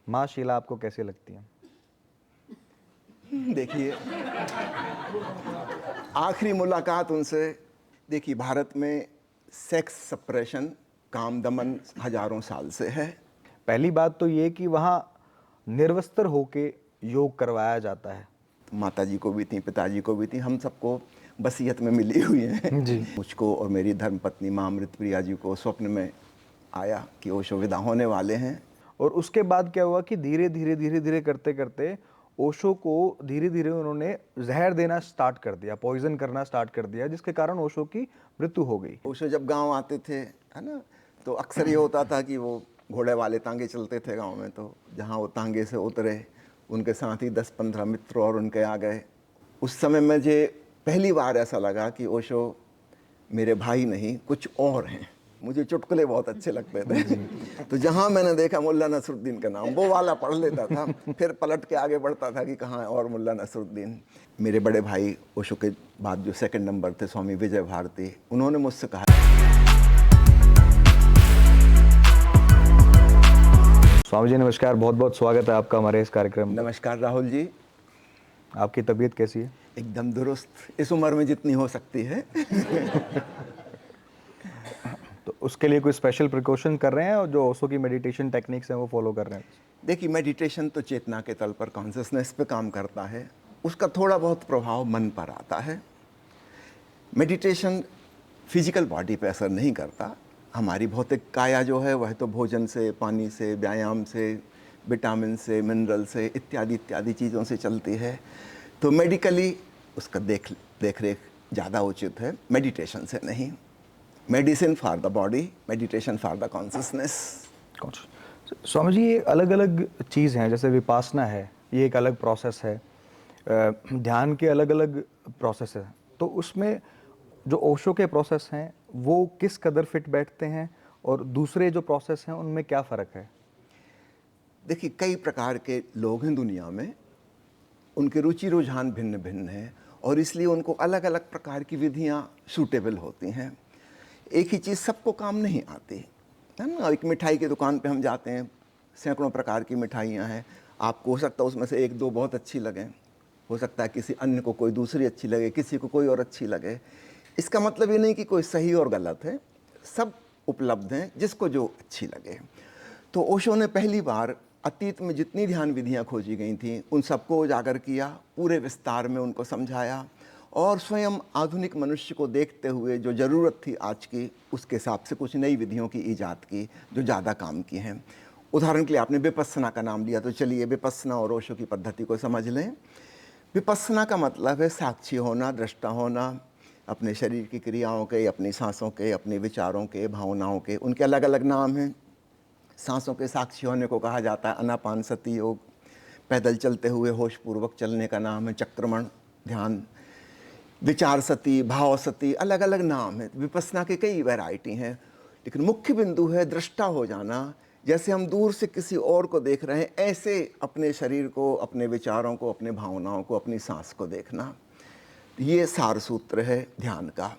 माँ शीला आपको कैसी लगती है? देखिए, आखिरी मुलाकात उनसे, देखिए भारत में सेक्स सप्रेशन, काम दमन हजारों साल से है। पहली बात तो ये कि वहाँ निर्वस्त्र होके योग करवाया जाता है। माताजी को भी थी, पिताजी को भी थी, हम सबको वसीयत में मिली हुई हैं। जी। मुझको और मेरी धर्मपत्नी माँ अमृतप्रिया जी को स्वप्न में आया कि ओशो विदा होने वाले हैं। और उसके बाद क्या हुआ कि धीरे धीरे करते करते ओशो को धीरे धीरे उन्होंने जहर देना स्टार्ट कर दिया, पॉइजन करना स्टार्ट कर दिया, जिसके कारण ओशो की मृत्यु हो गई। ओशो जब गांव आते थे, है ना, तो अक्सर ये होता था कि वो घोड़े वाले तांगे चलते थे गांव में, तो जहां वो तांगे से उतरे उनके साथ ही 10-15 मित्र और उनके आ गए। उस समय मुझे पहली बार ऐसा लगा कि ओशो मेरे भाई नहीं कुछ और हैं। मुझे चुटकुले बहुत अच्छे लगते थे तो जहां मैंने देखा मुल्ला नसरुद्दीन का नाम, वो वाला पढ़ लेता था, फिर पलट के आगे बढ़ता था कि कहाँ और मुल्ला नसरुद्दीन। मेरे बड़े भाई ओशो के बाद जो सेकंड नंबर थे स्वामी विजय भारती, उन्होंने मुझसे कहा। स्वामी जी नमस्कार, बहुत बहुत स्वागत है आपका हमारे इस कार्यक्रम में। नमस्कार राहुल जी। आपकी तबीयत कैसी है? एकदम दुरुस्त, इस उम्र में जितनी हो सकती है। तो उसके लिए कोई स्पेशल प्रिकॉशन कर रहे हैं और जो ओशो की मेडिटेशन टेक्निक्स हैं वो फॉलो कर रहे हैं? देखिए, मेडिटेशन तो चेतना के तल पर, कॉन्शियसनेस पे काम करता है, उसका थोड़ा बहुत प्रभाव मन पर आता है। मेडिटेशन फिजिकल बॉडी पे असर नहीं करता। हमारी भौतिक काया जो है वह तो भोजन से, पानी से, व्यायाम से, विटामिन से, मिनरल से, इत्यादि इत्यादि चीज़ों से चलती है। तो मेडिकली उसका देख रेख ज़्यादा उचित है, मेडिटेशन से नहीं। Medicine for the body, meditation for the consciousness. Swami ji, ये अलग अलग चीज़ हैं, जैसे विपासना है, ये एक अलग प्रोसेस है, ध्यान के अलग अलग प्रोसेस है, तो उसमें जो ओशो के प्रोसेस हैं वो किस कदर फिट बैठते हैं और दूसरे जो प्रोसेस हैं उनमें क्या फ़र्क है? देखिए, कई प्रकार के लोग हैं दुनिया में, उनके रुचि रुझान भिन्न भिन्न हैं और इसलिए उनको अलग अलग प्रकार की विधियां सूटेबल होती हैं। एक ही चीज़ सबको काम नहीं आती, है ना। एक मिठाई की दुकान पे हम जाते हैं, सैकड़ों प्रकार की मिठाइयाँ हैं, आपको हो सकता है उसमें से एक दो बहुत अच्छी लगें, हो सकता है किसी अन्य को कोई दूसरी अच्छी लगे, किसी को कोई और अच्छी लगे। इसका मतलब ये नहीं कि कोई सही और गलत है, सब उपलब्ध हैं, जिसको जो अच्छी लगे। तो ओशो ने पहली बार अतीत में जितनी ध्यान विधियाँ खोजी गई थीं उन सबको उजागर किया, पूरे विस्तार में उनको समझाया और स्वयं आधुनिक मनुष्य को देखते हुए जो ज़रूरत थी आज की, उसके हिसाब से कुछ नई विधियों की ईजाद की जो ज़्यादा काम की हैं। उदाहरण के लिए आपने विपस्सना का नाम लिया, तो चलिए विपस्सना और ओशो की पद्धति को समझ लें। विपस्सना का मतलब है साक्षी होना, दृष्टा होना, अपने शरीर की क्रियाओं के, अपनी सांसों के, अपने विचारों के, भावनाओं के। उनके अलग अलग नाम हैं। सांसों के साक्षी होने को कहा जाता है आनापानसति योग। पैदल चलते हुए होशपूर्वक चलने का नाम है चक्रमण ध्यान। विचार सती, भाव सती, अलग अलग नाम है। विपस्सना के कई वैरायटी हैं, लेकिन मुख्य बिंदु है दृष्टा हो जाना। जैसे हम दूर से किसी और को देख रहे हैं, ऐसे अपने शरीर को, अपने विचारों को, अपने भावनाओं को, अपनी सांस को देखना। ये सार सूत्र है ध्यान का।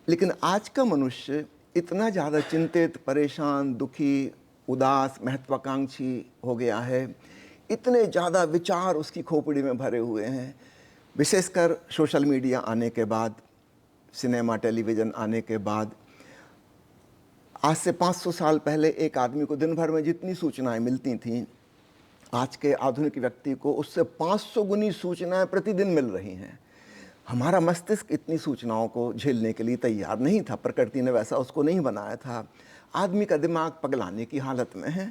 लेकिन आज का मनुष्य इतना ज़्यादा चिंतित, परेशान, दुखी, उदास, महत्वाकांक्षी हो गया है, इतने ज़्यादा विचार उसकी खोपड़ी में भरे हुए हैं, विशेषकर सोशल मीडिया आने के बाद, सिनेमा टेलीविज़न आने के बाद। आज से 500 साल पहले एक आदमी को दिन भर में जितनी सूचनाएं मिलती थीं, आज के आधुनिक व्यक्ति को उससे 500 गुनी सूचनाएं प्रतिदिन मिल रही हैं। हमारा मस्तिष्क इतनी सूचनाओं को झेलने के लिए तैयार नहीं था, प्रकृति ने वैसा उसको नहीं बनाया था। आदमी का दिमाग पगलाने की हालत में है।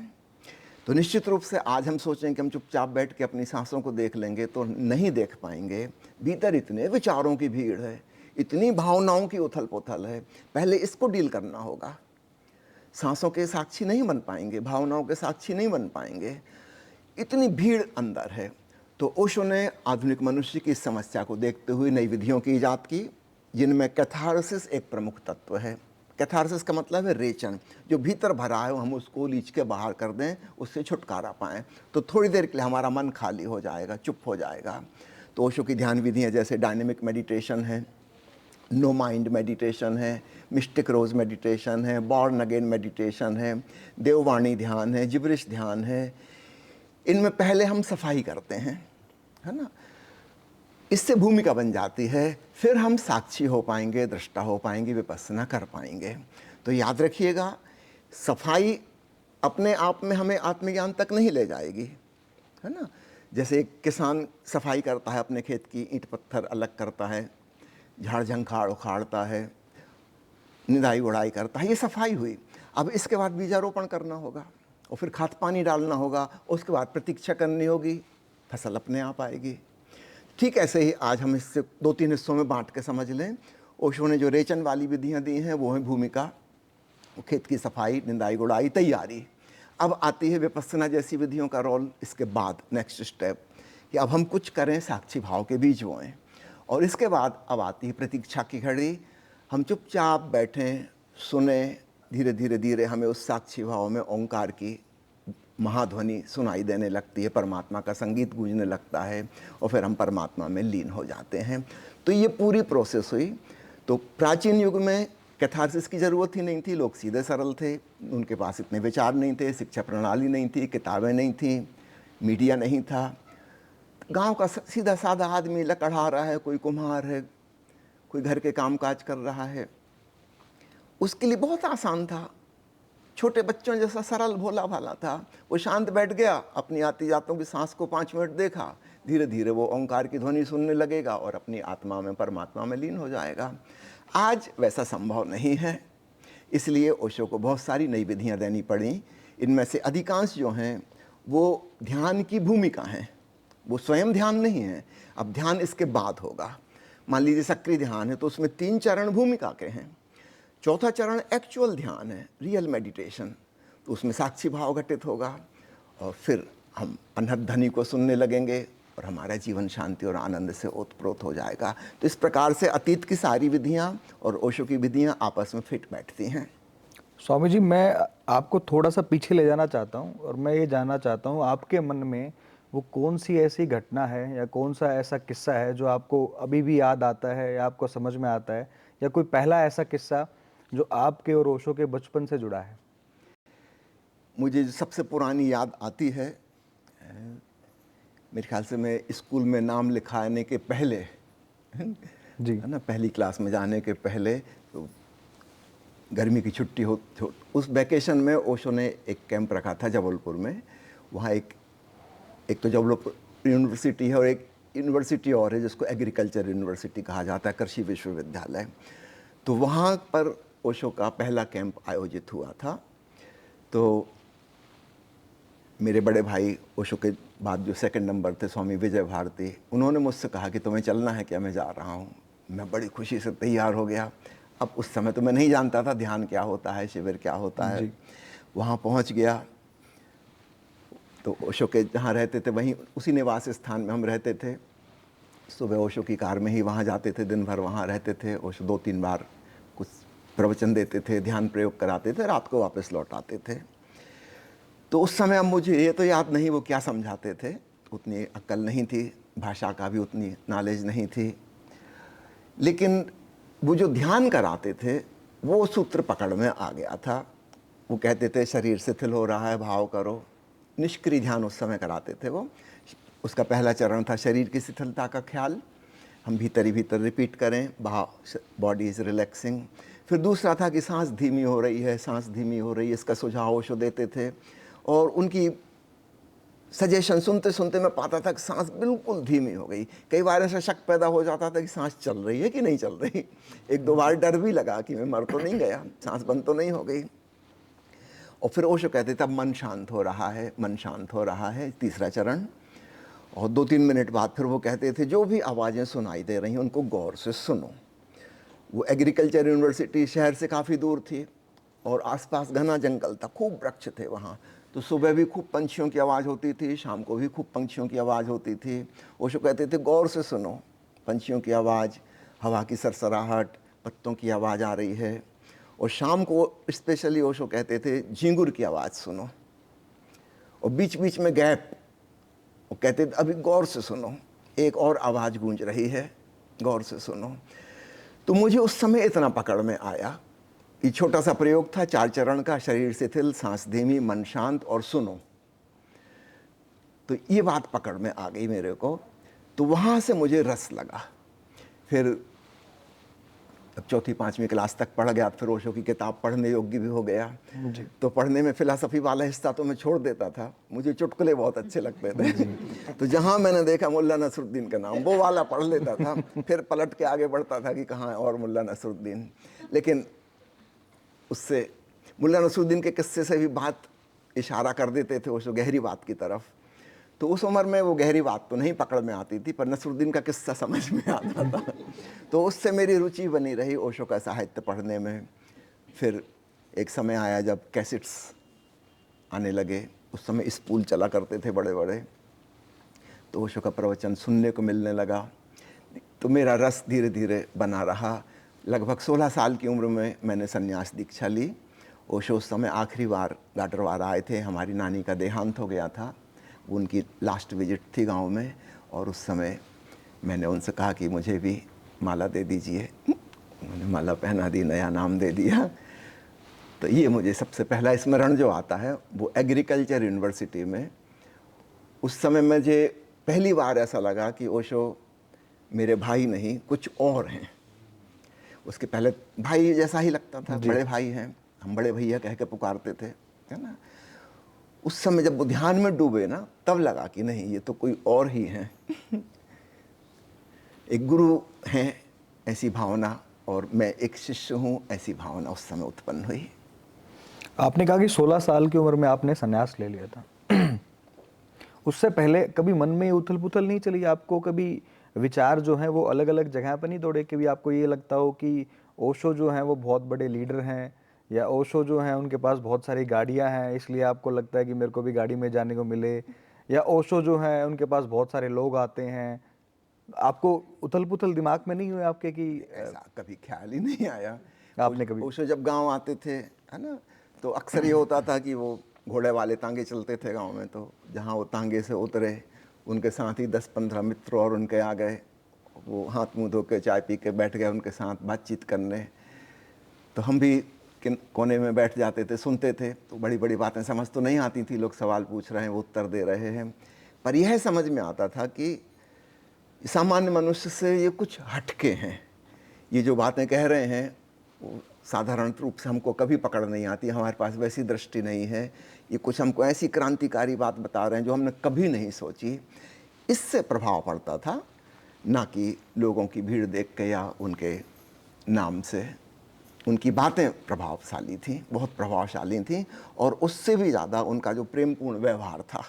तो निश्चित रूप से आज हम सोचें कि हम चुपचाप बैठ के अपनी सांसों को देख लेंगे तो नहीं देख पाएंगे। भीतर इतने विचारों की भीड़ है, इतनी भावनाओं की उथल पुथल है, पहले इसको डील करना होगा। सांसों के साक्षी नहीं बन पाएंगे, भावनाओं के साक्षी नहीं बन पाएंगे, इतनी भीड़ अंदर है। तो ओशो ने आधुनिक मनुष्य की इस समस्या को देखते हुए नई विधियों की ईजाद की, जिनमें कैथारसिस एक प्रमुख तत्व है। कैथारसिस का मतलब है रेचन। जो भीतर भरा है हम उसको लीच के बाहर कर दें, उससे छुटकारा पाएँ, तो थोड़ी देर के लिए हमारा मन खाली हो जाएगा, चुप हो जाएगा। तो ओशो की ध्यान विधियाँ जैसे डायनेमिक मेडिटेशन है, नो माइंड मेडिटेशन है, मिस्टिक रोज मेडिटेशन है, बॉर्न अगेन मेडिटेशन है, देववाणी ध्यान है, जिब्रिश ध्यान है, इनमें पहले हम सफाई करते हैं, है ना, इससे भूमिका बन जाती है, फिर हम साक्षी हो पाएंगे, दृष्टा हो पाएंगे, विपස්සना कर पाएंगे। तो याद रखिएगा, सफाई अपने आप में हमें आत्मज्ञान तक नहीं ले जाएगी, है ना। जैसे एक किसान सफाई करता है अपने खेत की, ईंट पत्थर अलग करता है, झाड़ झंखाड़ उखाड़ता है, निदाई गुड़ाई करता है, ये सफाई हुई। अब इसके बाद बीजारोपण करना होगा और फिर खाद पानी डालना होगा, उसके बाद प्रतीक्षा करनी होगी, फसल अपने आप आएगी। ठीक ऐसे ही आज हम इससे 2-3 हिस्सों में बांट के समझ लें। ओशो ने जो रेचन वाली विधियां दी हैं वो है भूमिका, वो खेत की सफाई, निंदाई गुड़ाई, तैयारी। अब आती है विपස්සना जैसी विधियों का रोल। इसके बाद नेक्स्ट स्टेप कि अब हम कुछ करें, साक्षी भाव के बीज बोएं। और इसके बाद अब आती है प्रतीक्षा की घड़ी। हम चुपचाप बैठें, सुने, धीरे धीरे धीरे हमें उस साक्षी भाव में ओंकार की महाध्वनि सुनाई देने लगती है, परमात्मा का संगीत गूंजने लगता है और फिर हम परमात्मा में लीन हो जाते हैं। तो ये पूरी प्रोसेस हुई। तो प्राचीन युग में कैथारसिस की ज़रूरत ही नहीं थी, लोग सीधे सरल थे, उनके पास इतने विचार नहीं थे, शिक्षा प्रणाली नहीं थी, किताबें नहीं थी, मीडिया नहीं था। गांव का सीधा साधा आदमी लकड़ा रहा है, कोई कुम्हार है, कोई घर के कामकाज कर रहा है, उसके लिए बहुत आसान था, छोटे बच्चों जैसा सरल भोला भाला था। वो शांत बैठ गया, अपनी आती जातों की सांस को 5 मिनट देखा, धीरे धीरे वो ओंकार की ध्वनि सुनने लगेगा और अपनी आत्मा में, परमात्मा में लीन हो जाएगा। आज वैसा संभव नहीं है, इसलिए ओशो को बहुत सारी नई विधियां देनी पड़ी। इनमें से अधिकांश जो हैं वो ध्यान की भूमिका हैं, वो स्वयं ध्यान नहीं है। अब ध्यान इसके बाद होगा। मान लीजिए सक्रिय ध्यान है तो उसमें 3 चरण भूमिका के हैं। चौथा चरण एक्चुअल ध्यान है, रियल मेडिटेशन, तो उसमें साक्षी भाव घटित होगा और फिर हम अनहद ध्वनि को सुनने लगेंगे और हमारा जीवन शांति और आनंद से ओतप्रोत हो जाएगा। तो इस प्रकार से अतीत की सारी विधियां और ओशो की विधियां आपस में फिट बैठती हैं। स्वामी जी, मैं आपको थोड़ा सा पीछे ले जाना चाहता हूँ और मैं ये जानना चाहता हूँ आपके मन में वो कौन सी ऐसी घटना है या कौन सा ऐसा किस्सा है जो आपको अभी भी याद आता है या आपको समझ में आता है, या कोई पहला ऐसा किस्सा जो आपके और ओशो के बचपन से जुड़ा है? मुझे जो सबसे पुरानी याद आती है, मेरे ख्याल से मैं स्कूल में नाम लिखाने के पहले, जी। है ना, पहली क्लास में जाने के पहले, तो गर्मी की छुट्टी हो, उस वैकेशन में ओशो ने एक कैंप रखा था जबलपुर में। वहाँ एक तो जबलपुर यूनिवर्सिटी है और एक यूनिवर्सिटी और है जिसको एग्रीकल्चर यूनिवर्सिटी कहा जाता है, कृषि विश्वविद्यालय। तो वहाँ पर ओशो का पहला कैंप आयोजित हुआ था। तो मेरे बड़े भाई ओशो के बाद जो सेकंड नंबर थे, स्वामी विजय भारती, उन्होंने मुझसे कहा कि तुम्हें चलना है क्या? मैं जा रहा हूँ। मैं बड़ी खुशी से तैयार हो गया। अब उस समय तो मैं नहीं जानता था ध्यान क्या होता है, शिविर क्या होता है। वहाँ पहुँच गया तो ओशो के जहाँ रहते थे वहीं उसी निवास स्थान में हम रहते थे। सुबह ओशो की कार में ही वहाँ जाते थे, दिन भर वहाँ रहते थे। ओशो 2-3 बार कुछ प्रवचन देते थे, ध्यान प्रयोग कराते थे, रात को वापस लौट आते थे। तो उस समय अब मुझे ये तो याद नहीं वो क्या समझाते थे, उतनी अक्ल नहीं थी, भाषा का भी उतनी नॉलेज नहीं थी, लेकिन वो जो ध्यान कराते थे वो सूत्र पकड़ में आ गया था। वो कहते थे शरीर शिथिल हो रहा है, भाव करो। निष्क्रिय ध्यान उस समय कराते थे वो। उसका पहला चरण था शरीर की शिथिलता का ख्याल, हम भीतर ही भीतर रिपीट करें, भाव, बॉडी इज़ रिलैक्सिंग। फिर दूसरा था कि सांस धीमी हो रही है, सांस धीमी हो रही है, इसका सुझाव ओशो देते थे। और उनकी सजेशन सुनते सुनते मैं पाता था कि सांस बिल्कुल धीमी हो गई। कई बार ऐसा शक पैदा हो जाता था कि सांस चल रही है कि नहीं चल रही। 1-2 बार डर भी लगा कि मैं मर तो नहीं गया, सांस बंद तो नहीं हो गई। और फिर ओशो कहते थे अब मन शांत हो रहा है, मन शांत हो रहा है, तीसरा चरण। और 2-3 मिनट बाद फिर वो कहते थे जो भी आवाज़ें सुनाई दे रही हैं उनको गौर से सुनो। वो एग्रीकल्चर यूनिवर्सिटी शहर से काफ़ी दूर थी और आसपास घना जंगल था, खूब वृक्ष थे वहाँ। तो सुबह भी खूब पंछियों की आवाज़ होती थी, शाम को भी खूब पंछियों की आवाज़ होती थी। ओशो कहते थे गौर से सुनो, पंछियों की आवाज़, हवा की सरसराहट, पत्तों की आवाज़ आ रही है। और शाम को स्पेशली ओशो कहते थे झींगुर की आवाज़ सुनो। और बीच बीच में गैप, वो कहते थे अभी गौर से सुनो, एक और आवाज़ गूंज रही है, गौर से सुनो। तो मुझे उस समय इतना पकड़ में आया। ये छोटा सा प्रयोग था 4 चरण का, शरीर शिथिल, सांस धीमी, मन शांत और सुनो। तो ये बात पकड़ में आ गई मेरे को, तो वहाँ से मुझे रस लगा। फिर अब चौथी पाँचवीं क्लास तक पढ़ गया, फिर ओशो की किताब पढ़ने योग्य भी हो गया। जी। तो पढ़ने में फिलॉसफी वाला हिस्सा तो मैं छोड़ देता था, मुझे चुटकुले बहुत अच्छे लगते थे। तो जहाँ मैंने देखा मुल्ला नसरुद्दीन का नाम, वो वाला पढ़ लेता था, फिर पलट के आगे बढ़ता था कि कहाँ और मुल्ला नसरुद्दीन। लेकिन उससे मुल्ला नसरुद्दीन के किस्से से भी बात इशारा कर देते थे ओशो गहरी बात की तरफ। तो उस उम्र में वो गहरी बात तो नहीं पकड़ में आती थी, पर नसरुद्दीन का किस्सा समझ में आता था। तो उससे मेरी रुचि बनी रही ओशो का साहित्य पढ़ने में। फिर एक समय आया जब कैसेट्स आने लगे, उस समय स्पूल चला करते थे बड़े बड़े, तो ओशो का प्रवचन सुनने को मिलने लगा। तो मेरा रस धीरे धीरे बना रहा। लगभग 16 साल की उम्र में मैंने संन्यास दीक्षा ली। ओशो उस समय आखिरी बार गाडरवारा आए थे, हमारी नानी का देहांत हो गया था, उनकी लास्ट विजिट थी गांव में, और उस समय मैंने उनसे कहा कि मुझे भी माला दे दीजिए। उन्होंने माला पहना दी, नया नाम दे दिया। तो ये मुझे सबसे पहला स्मरण जो आता है वो एग्रीकल्चर यूनिवर्सिटी में, उस समय मुझे पहली बार ऐसा लगा कि ओशो मेरे भाई नहीं कुछ और हैं। उसके पहले भाई जैसा ही लगता था, बड़े भाई हैं, हम बड़े भैया कह के पुकारते थे, है ना। उस समय जब वो ध्यान में डूबे ना, तब लगा कि नहीं ये तो कोई और ही हैं। एक गुरु हैं ऐसी भावना, और मैं एक शिष्य हूँ ऐसी भावना उस समय उत्पन्न हुई। आपने कहा कि 16 साल की उम्र में आपने संन्यास ले लिया था। उससे पहले कभी मन में उथल पुथल नहीं चली आपको? कभी विचार जो हैं वो अलग अलग जगह पर नहीं दौड़े? कभी आपको ये लगता हो कि ओशो जो हैं वो बहुत बड़े लीडर हैं, या ओशो जो हैं उनके पास बहुत सारी गाड़ियां हैं इसलिए आपको लगता है कि मेरे को भी गाड़ी में जाने को मिले, या ओशो जो हैं उनके पास बहुत सारे लोग आते हैं? आपको उथल पुथल दिमाग में नहीं हुए आपके कि ऐसा कभी ख्याल ही नहीं आया। आपने कभी ओशो जब गांव आते थे, है ना, तो अक्सर ये होता था कि वो घोड़े वाले तांगे चलते थे गांव में, तो जहां वो तांगे से उतरे, उनके साथ ही 10-15 मित्र और उनके आ गए, वो हाथ मुंह धो के चाय पी के बैठ गए उनके साथ बातचीत करने। तो हम भी कोने में बैठ जाते थे, सुनते थे। तो बड़ी बड़ी बातें समझ तो नहीं आती थी, लोग सवाल पूछ रहे हैं, वो उत्तर दे रहे हैं, पर यह समझ में आता था कि सामान्य मनुष्य से ये कुछ हटके हैं। ये जो बातें कह रहे हैं वो साधारण रूप से हमको कभी पकड़ नहीं आती, हमारे पास वैसी दृष्टि नहीं है। ये कुछ हमको ऐसी क्रांतिकारी बात बता रहे हैं जो हमने कभी नहीं सोची। इससे प्रभाव पड़ता था, ना कि लोगों की भीड़ देख के या उनके नाम से। उनकी बातें प्रभावशाली थी, बहुत प्रभावशाली थी, और उससे भी ज़्यादा उनका जो प्रेमपूर्ण व्यवहार था,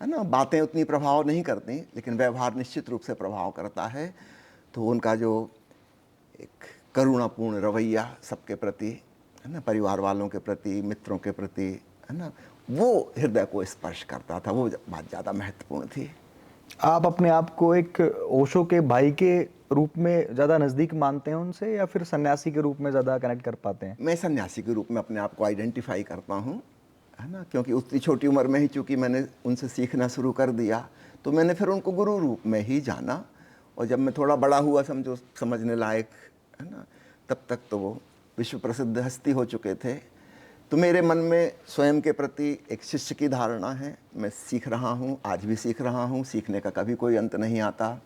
है ना। बातें उतनी प्रभाव नहीं करती, लेकिन व्यवहार निश्चित रूप से प्रभाव करता है। तो उनका जो एक करुणापूर्ण रवैया सबके प्रति, है ना, परिवार वालों के प्रति, मित्रों के प्रति, है ना, वो हृदय को स्पर्श करता था। वो बात ज़्यादा महत्वपूर्ण थी। आप अपने आप को एक ओशो के भाई के रूप में ज़्यादा नज़दीक मानते हैं उनसे, या फिर सन्यासी के रूप में ज़्यादा कनेक्ट कर पाते हैं? मैं सन्यासी के रूप में अपने आप को आइडेंटिफाई करता हूँ, है ना, क्योंकि उतनी छोटी उम्र में ही चूँकि मैंने उनसे सीखना शुरू कर दिया, तो मैंने फिर उनको गुरु रूप में ही जाना। और जब मैं थोड़ा बड़ा हुआ, समझो समझने लायक, है ना, तब तक तो वो विश्व प्रसिद्ध हस्ती हो चुके थे। तो मेरे मन में स्वयं के प्रति एक शिष्य की धारणा है। मैं सीख रहा हूँ, आज भी सीख रहा हूँ, सीखने का कभी कोई अंत नहीं आता।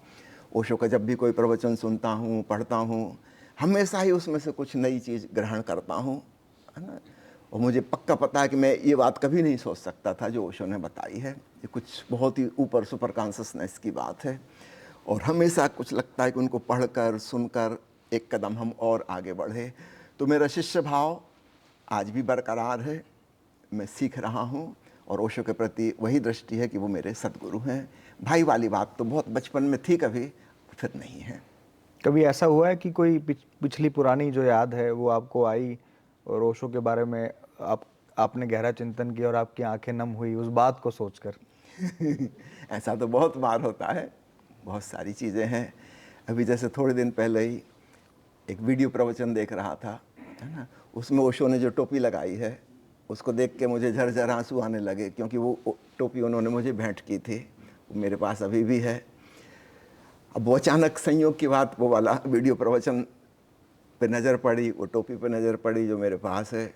ओशो का जब भी कोई प्रवचन सुनता हूँ, पढ़ता हूँ, हमेशा ही उसमें से कुछ नई चीज़ ग्रहण करता हूँ, है ना। और मुझे पक्का पता है कि मैं ये बात कभी नहीं सोच सकता था जो ओशो ने बताई है। ये कुछ बहुत ही ऊपर सुपर कॉन्शसनेस की बात है, और हमेशा कुछ लगता है कि उनको पढ़कर सुनकर एक कदम हम और आगे बढ़े। तो मेरा शिष्य भाव आज भी बरकरार है, मैं सीख रहा हूँ, और ओशो के प्रति वही दृष्टि है कि वो मेरे सद्गुरु हैं। भाई वाली बात तो बहुत बचपन में थी, कभी फिर नहीं है। कभी ऐसा हुआ है कि कोई पिछली पुरानी जो याद है वो आपको आई और ओशो के बारे में आपने गहरा चिंतन किया और आपकी आंखें नम हुई उस बात को सोचकर? ऐसा तो बहुत बार होता है, बहुत सारी चीज़ें हैं। अभी जैसे थोड़े दिन पहले ही एक वीडियो प्रवचन देख रहा था, है ना, उसमें ओशो ने जो टोपी लगाई है उसको देख के मुझे झरझर आंसू आने लगे, क्योंकि वो टोपी उन्होंने मुझे भेंट की थी, वो मेरे पास अभी भी है। अब वो अचानक संयोग की बात, वो वाला वीडियो प्रवचन पे नज़र पड़ी, वो टोपी पे नज़र पड़ी जो मेरे पास है।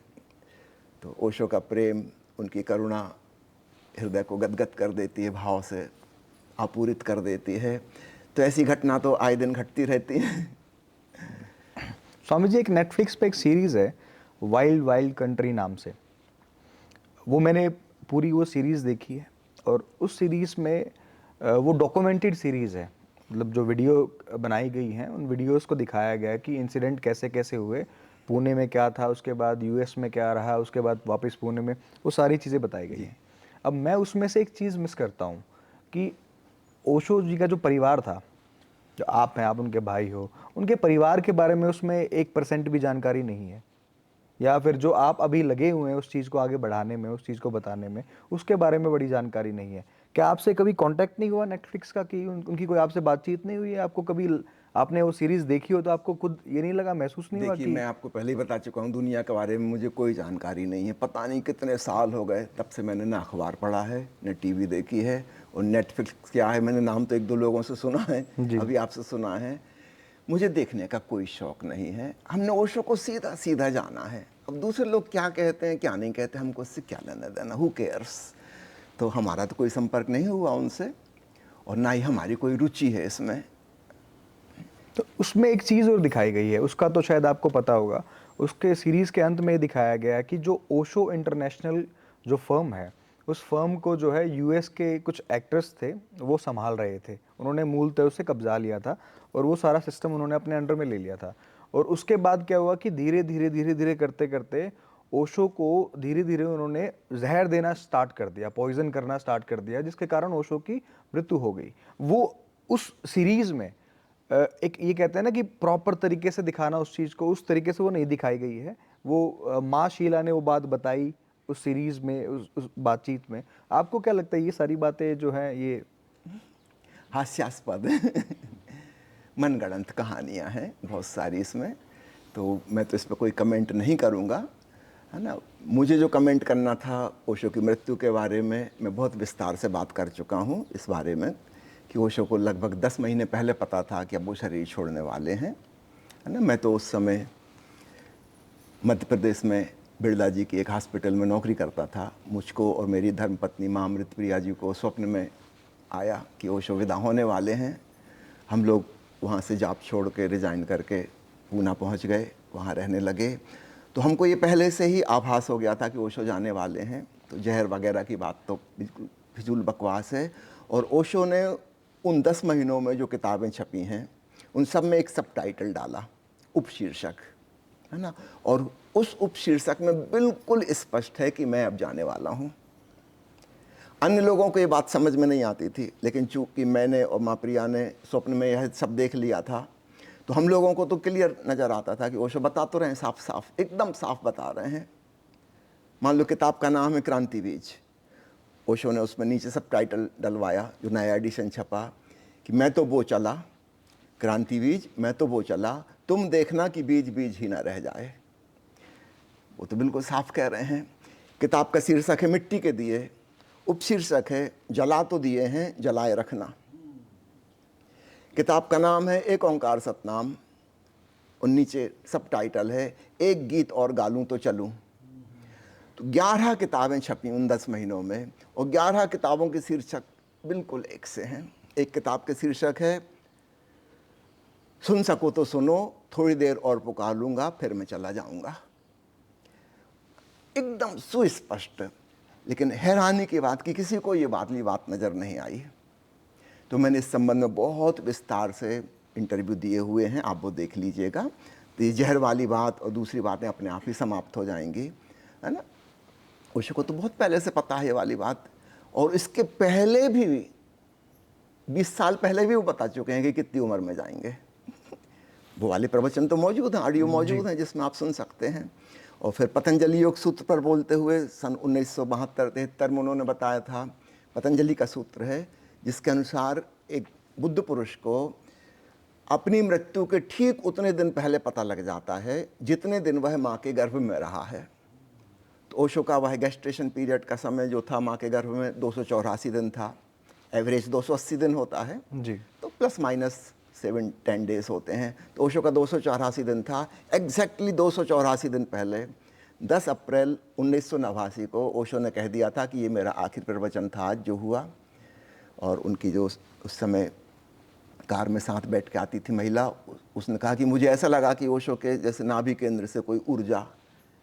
तो ओशो का प्रेम, उनकी करुणा, हृदय को गदगद कर देती है, भाव से आपूरित कर देती है। तो ऐसी घटना तो आए दिन घटती रहती है। स्वामी जी, एक नेटफ्लिक्स पे एक सीरीज़ है वाइल्ड वाइल्ड कंट्री नाम से, वो मैंने पूरी वो सीरीज़ देखी है। और उस सीरीज़ में वो डॉक्यूमेंटेड सीरीज़ है, मतलब जो वीडियो बनाई गई हैं उन वीडियोस को दिखाया गया है कि इंसिडेंट कैसे कैसे हुए, पुणे में क्या था, उसके बाद यूएस में क्या रहा, उसके बाद वापस पुणे में, वो सारी चीज़ें बताई गई हैं। अब मैं उसमें से एक चीज़ मिस करता हूँ कि ओशो जी का जो परिवार था, जो आप हैं, आप उनके भाई हो, उनके परिवार के बारे में उसमें 1% भी जानकारी नहीं है। या फिर जो आप अभी लगे हुए हैं उस चीज़ को आगे बढ़ाने में, उस चीज़ को बताने में, उसके बारे में बड़ी जानकारी नहीं है। क्या आपसे कभी कांटेक्ट नहीं हुआ नेटफ्लिक्स का कि उनकी कोई आपसे बातचीत नहीं हुई है? आपको कभी आपने वो सीरीज़ देखी हो तो आपको खुद ये नहीं लगा, महसूस नहीं हुआ देखिए, कि मैं आपको पहले ही बता चुका हूँ, दुनिया के बारे में मुझे कोई जानकारी नहीं है। पता नहीं कितने साल हो गए तब से मैंने ना अखबार पढ़ा है, न टीवी देखी है, और नेटफ्लिक्स क्या है मैंने नाम तो एक दो लोगों से सुना है, जी। अभी आपसे सुना है। मुझे देखने का कोई शौक नहीं है। हमने ओशो को सीधा सीधा जाना है। अब दूसरे लोग क्या कहते हैं क्या नहीं कहते, हमको उससे क्या लेना देना, हु केयर्स। तो हमारा तो कोई संपर्क नहीं हुआ उनसे, और ना ही हमारी कोई रुचि है इसमें। तो उसमें एक चीज़ और दिखाई गई है, उसका तो शायद आपको पता होगा। उसके सीरीज़ के अंत में ये दिखाया गया है कि जो ओशो इंटरनेशनल जो फर्म है, उस फर्म को जो है यूएस के कुछ एक्टर्स थे, वो संभाल रहे थे। उन्होंने मूलतः उसे कब्जा लिया था और वो सारा सिस्टम उन्होंने अपने अंडर में ले लिया था। और उसके बाद क्या हुआ कि धीरे धीरे धीरे धीरे करते करते ओशो को धीरे धीरे उन्होंने जहर देना स्टार्ट कर दिया, पॉइजन करना स्टार्ट कर दिया, जिसके कारण ओशो की मृत्यु हो गई। वो उस सीरीज़ में एक ये कहते हैं ना कि प्रॉपर तरीके से दिखाना उस चीज़ को, उस तरीके से वो नहीं दिखाई गई है। वो माँ शीला ने वो बात बताई उस सीरीज़ में, उस बातचीत में। आपको क्या लगता है ये सारी बातें जो हैं ये हास्यास्पद मनगढ़ंत कहानियाँ हैं बहुत सारी इसमें, तो मैं तो इस पर कोई कमेंट नहीं करूँगा, है ना। मुझे जो कमेंट करना था ओशो की मृत्यु के बारे में, मैं बहुत विस्तार से बात कर चुका हूँ इस बारे में कि ओशो को लगभग 10 महीने पहले पता था कि अब वो शरीर छोड़ने वाले हैं, है ना। मैं तो उस समय मध्य प्रदेश में बिरला जी की एक हॉस्पिटल में नौकरी करता था। मुझको और मेरी धर्मपत्नी माँ अमृतप्रिया जी को स्वप्न में आया कि ओशो विदा होने वाले हैं। हम लोग वहाँ से जॉब छोड़ के रिज़ाइन करके पूना पहुँच गए, वहाँ रहने लगे। तो हमको ये पहले से ही आभास हो गया था कि ओशो जाने वाले हैं। तो जहर वगैरह की बात तो बिल्कुल फिजूल बकवास है। और ओशो ने उन 10 महीनों में जो किताबें छपी हैं उन सब में एक सबटाइटल डाला, उपशीर्षक, है ना। और उस उपशीर्षक में बिल्कुल स्पष्ट है कि मैं अब जाने वाला हूँ। अन्य लोगों को ये बात समझ में नहीं आती थी, लेकिन चूंकि मैंने और माँ प्रिया ने स्वप्न में यह सब देख लिया था, तो हम लोगों को तो क्लियर नज़र आता था कि ओशो बता तो रहे हैं, साफ साफ एकदम साफ बता रहे हैं। मान लो किताब का नाम है क्रांति बीज, ओशो ने उसमें नीचे सब टाइटल डलवाया जो नया एडिशन छपा कि मैं तो वो चला, क्रांति बीज मैं तो वो चला, तुम देखना कि बीज बीज ही ना रह जाए। वो तो बिल्कुल साफ कह रहे हैं। किताब का शीर्षक है मिट्टी के दिए, उपशीर्षक है जला तो दिए हैं जलाए रखना। किताब का नाम है एक ओंकार सतनाम और नीचे सब टाइटल है एक गीत और गालूं तो चलूं। तो 11 किताबें छपी उन 10 महीनों में, और 11 किताबों के शीर्षक बिल्कुल एक से हैं। एक किताब के शीर्षक है सुन सको तो सुनो, थोड़ी देर और पुकार लूंगा फिर मैं चला जाऊंगा। एकदम सुस्पष्ट। लेकिन हैरानी की बात कि किसी को ये बात नज़र नहीं आई। तो मैंने इस संबंध में बहुत विस्तार से इंटरव्यू दिए हुए हैं, आप वो देख लीजिएगा। तो ये जहर वाली बात और दूसरी बातें अपने आप ही समाप्त हो जाएंगी, है ना। ओशो को तो बहुत पहले से पता है ये वाली बात, और इसके पहले भी 20 साल पहले भी वो बता चुके हैं कि कितनी उम्र में जाएंगे। वो वाले प्रवचन तो मौजूद हैं, ऑडियो मौजूद हैं जिसमें आप सुन सकते हैं। और फिर पतंजलि योग सूत्र पर बोलते हुए सन 1972-73 में उन्होंने बताया था, पतंजलि का सूत्र है जिसके अनुसार एक बुद्ध पुरुष को अपनी मृत्यु के ठीक उतने दिन पहले पता लग जाता है जितने दिन वह माँ के गर्भ में रहा है। तो ओशो का वह गेस्टेशन पीरियड का समय जो था माँ के गर्भ में 284 दिन था, एवरेज 280 दिन होता है जी, तो प्लस माइनस 7-10 डेज होते हैं। तो ओशो का 284 दिन था। एग्जैक्टली 284 दिन पहले 10 अप्रैल 1989 को ओशो ने कह दिया था कि ये मेरा आखिरी प्रवचन था आज जो हुआ। और उनकी जो उस समय कार में साथ बैठ के आती थी महिला, उसने कहा कि मुझे ऐसा लगा कि ओशो के जैसे नाभि केंद्र से कोई ऊर्जा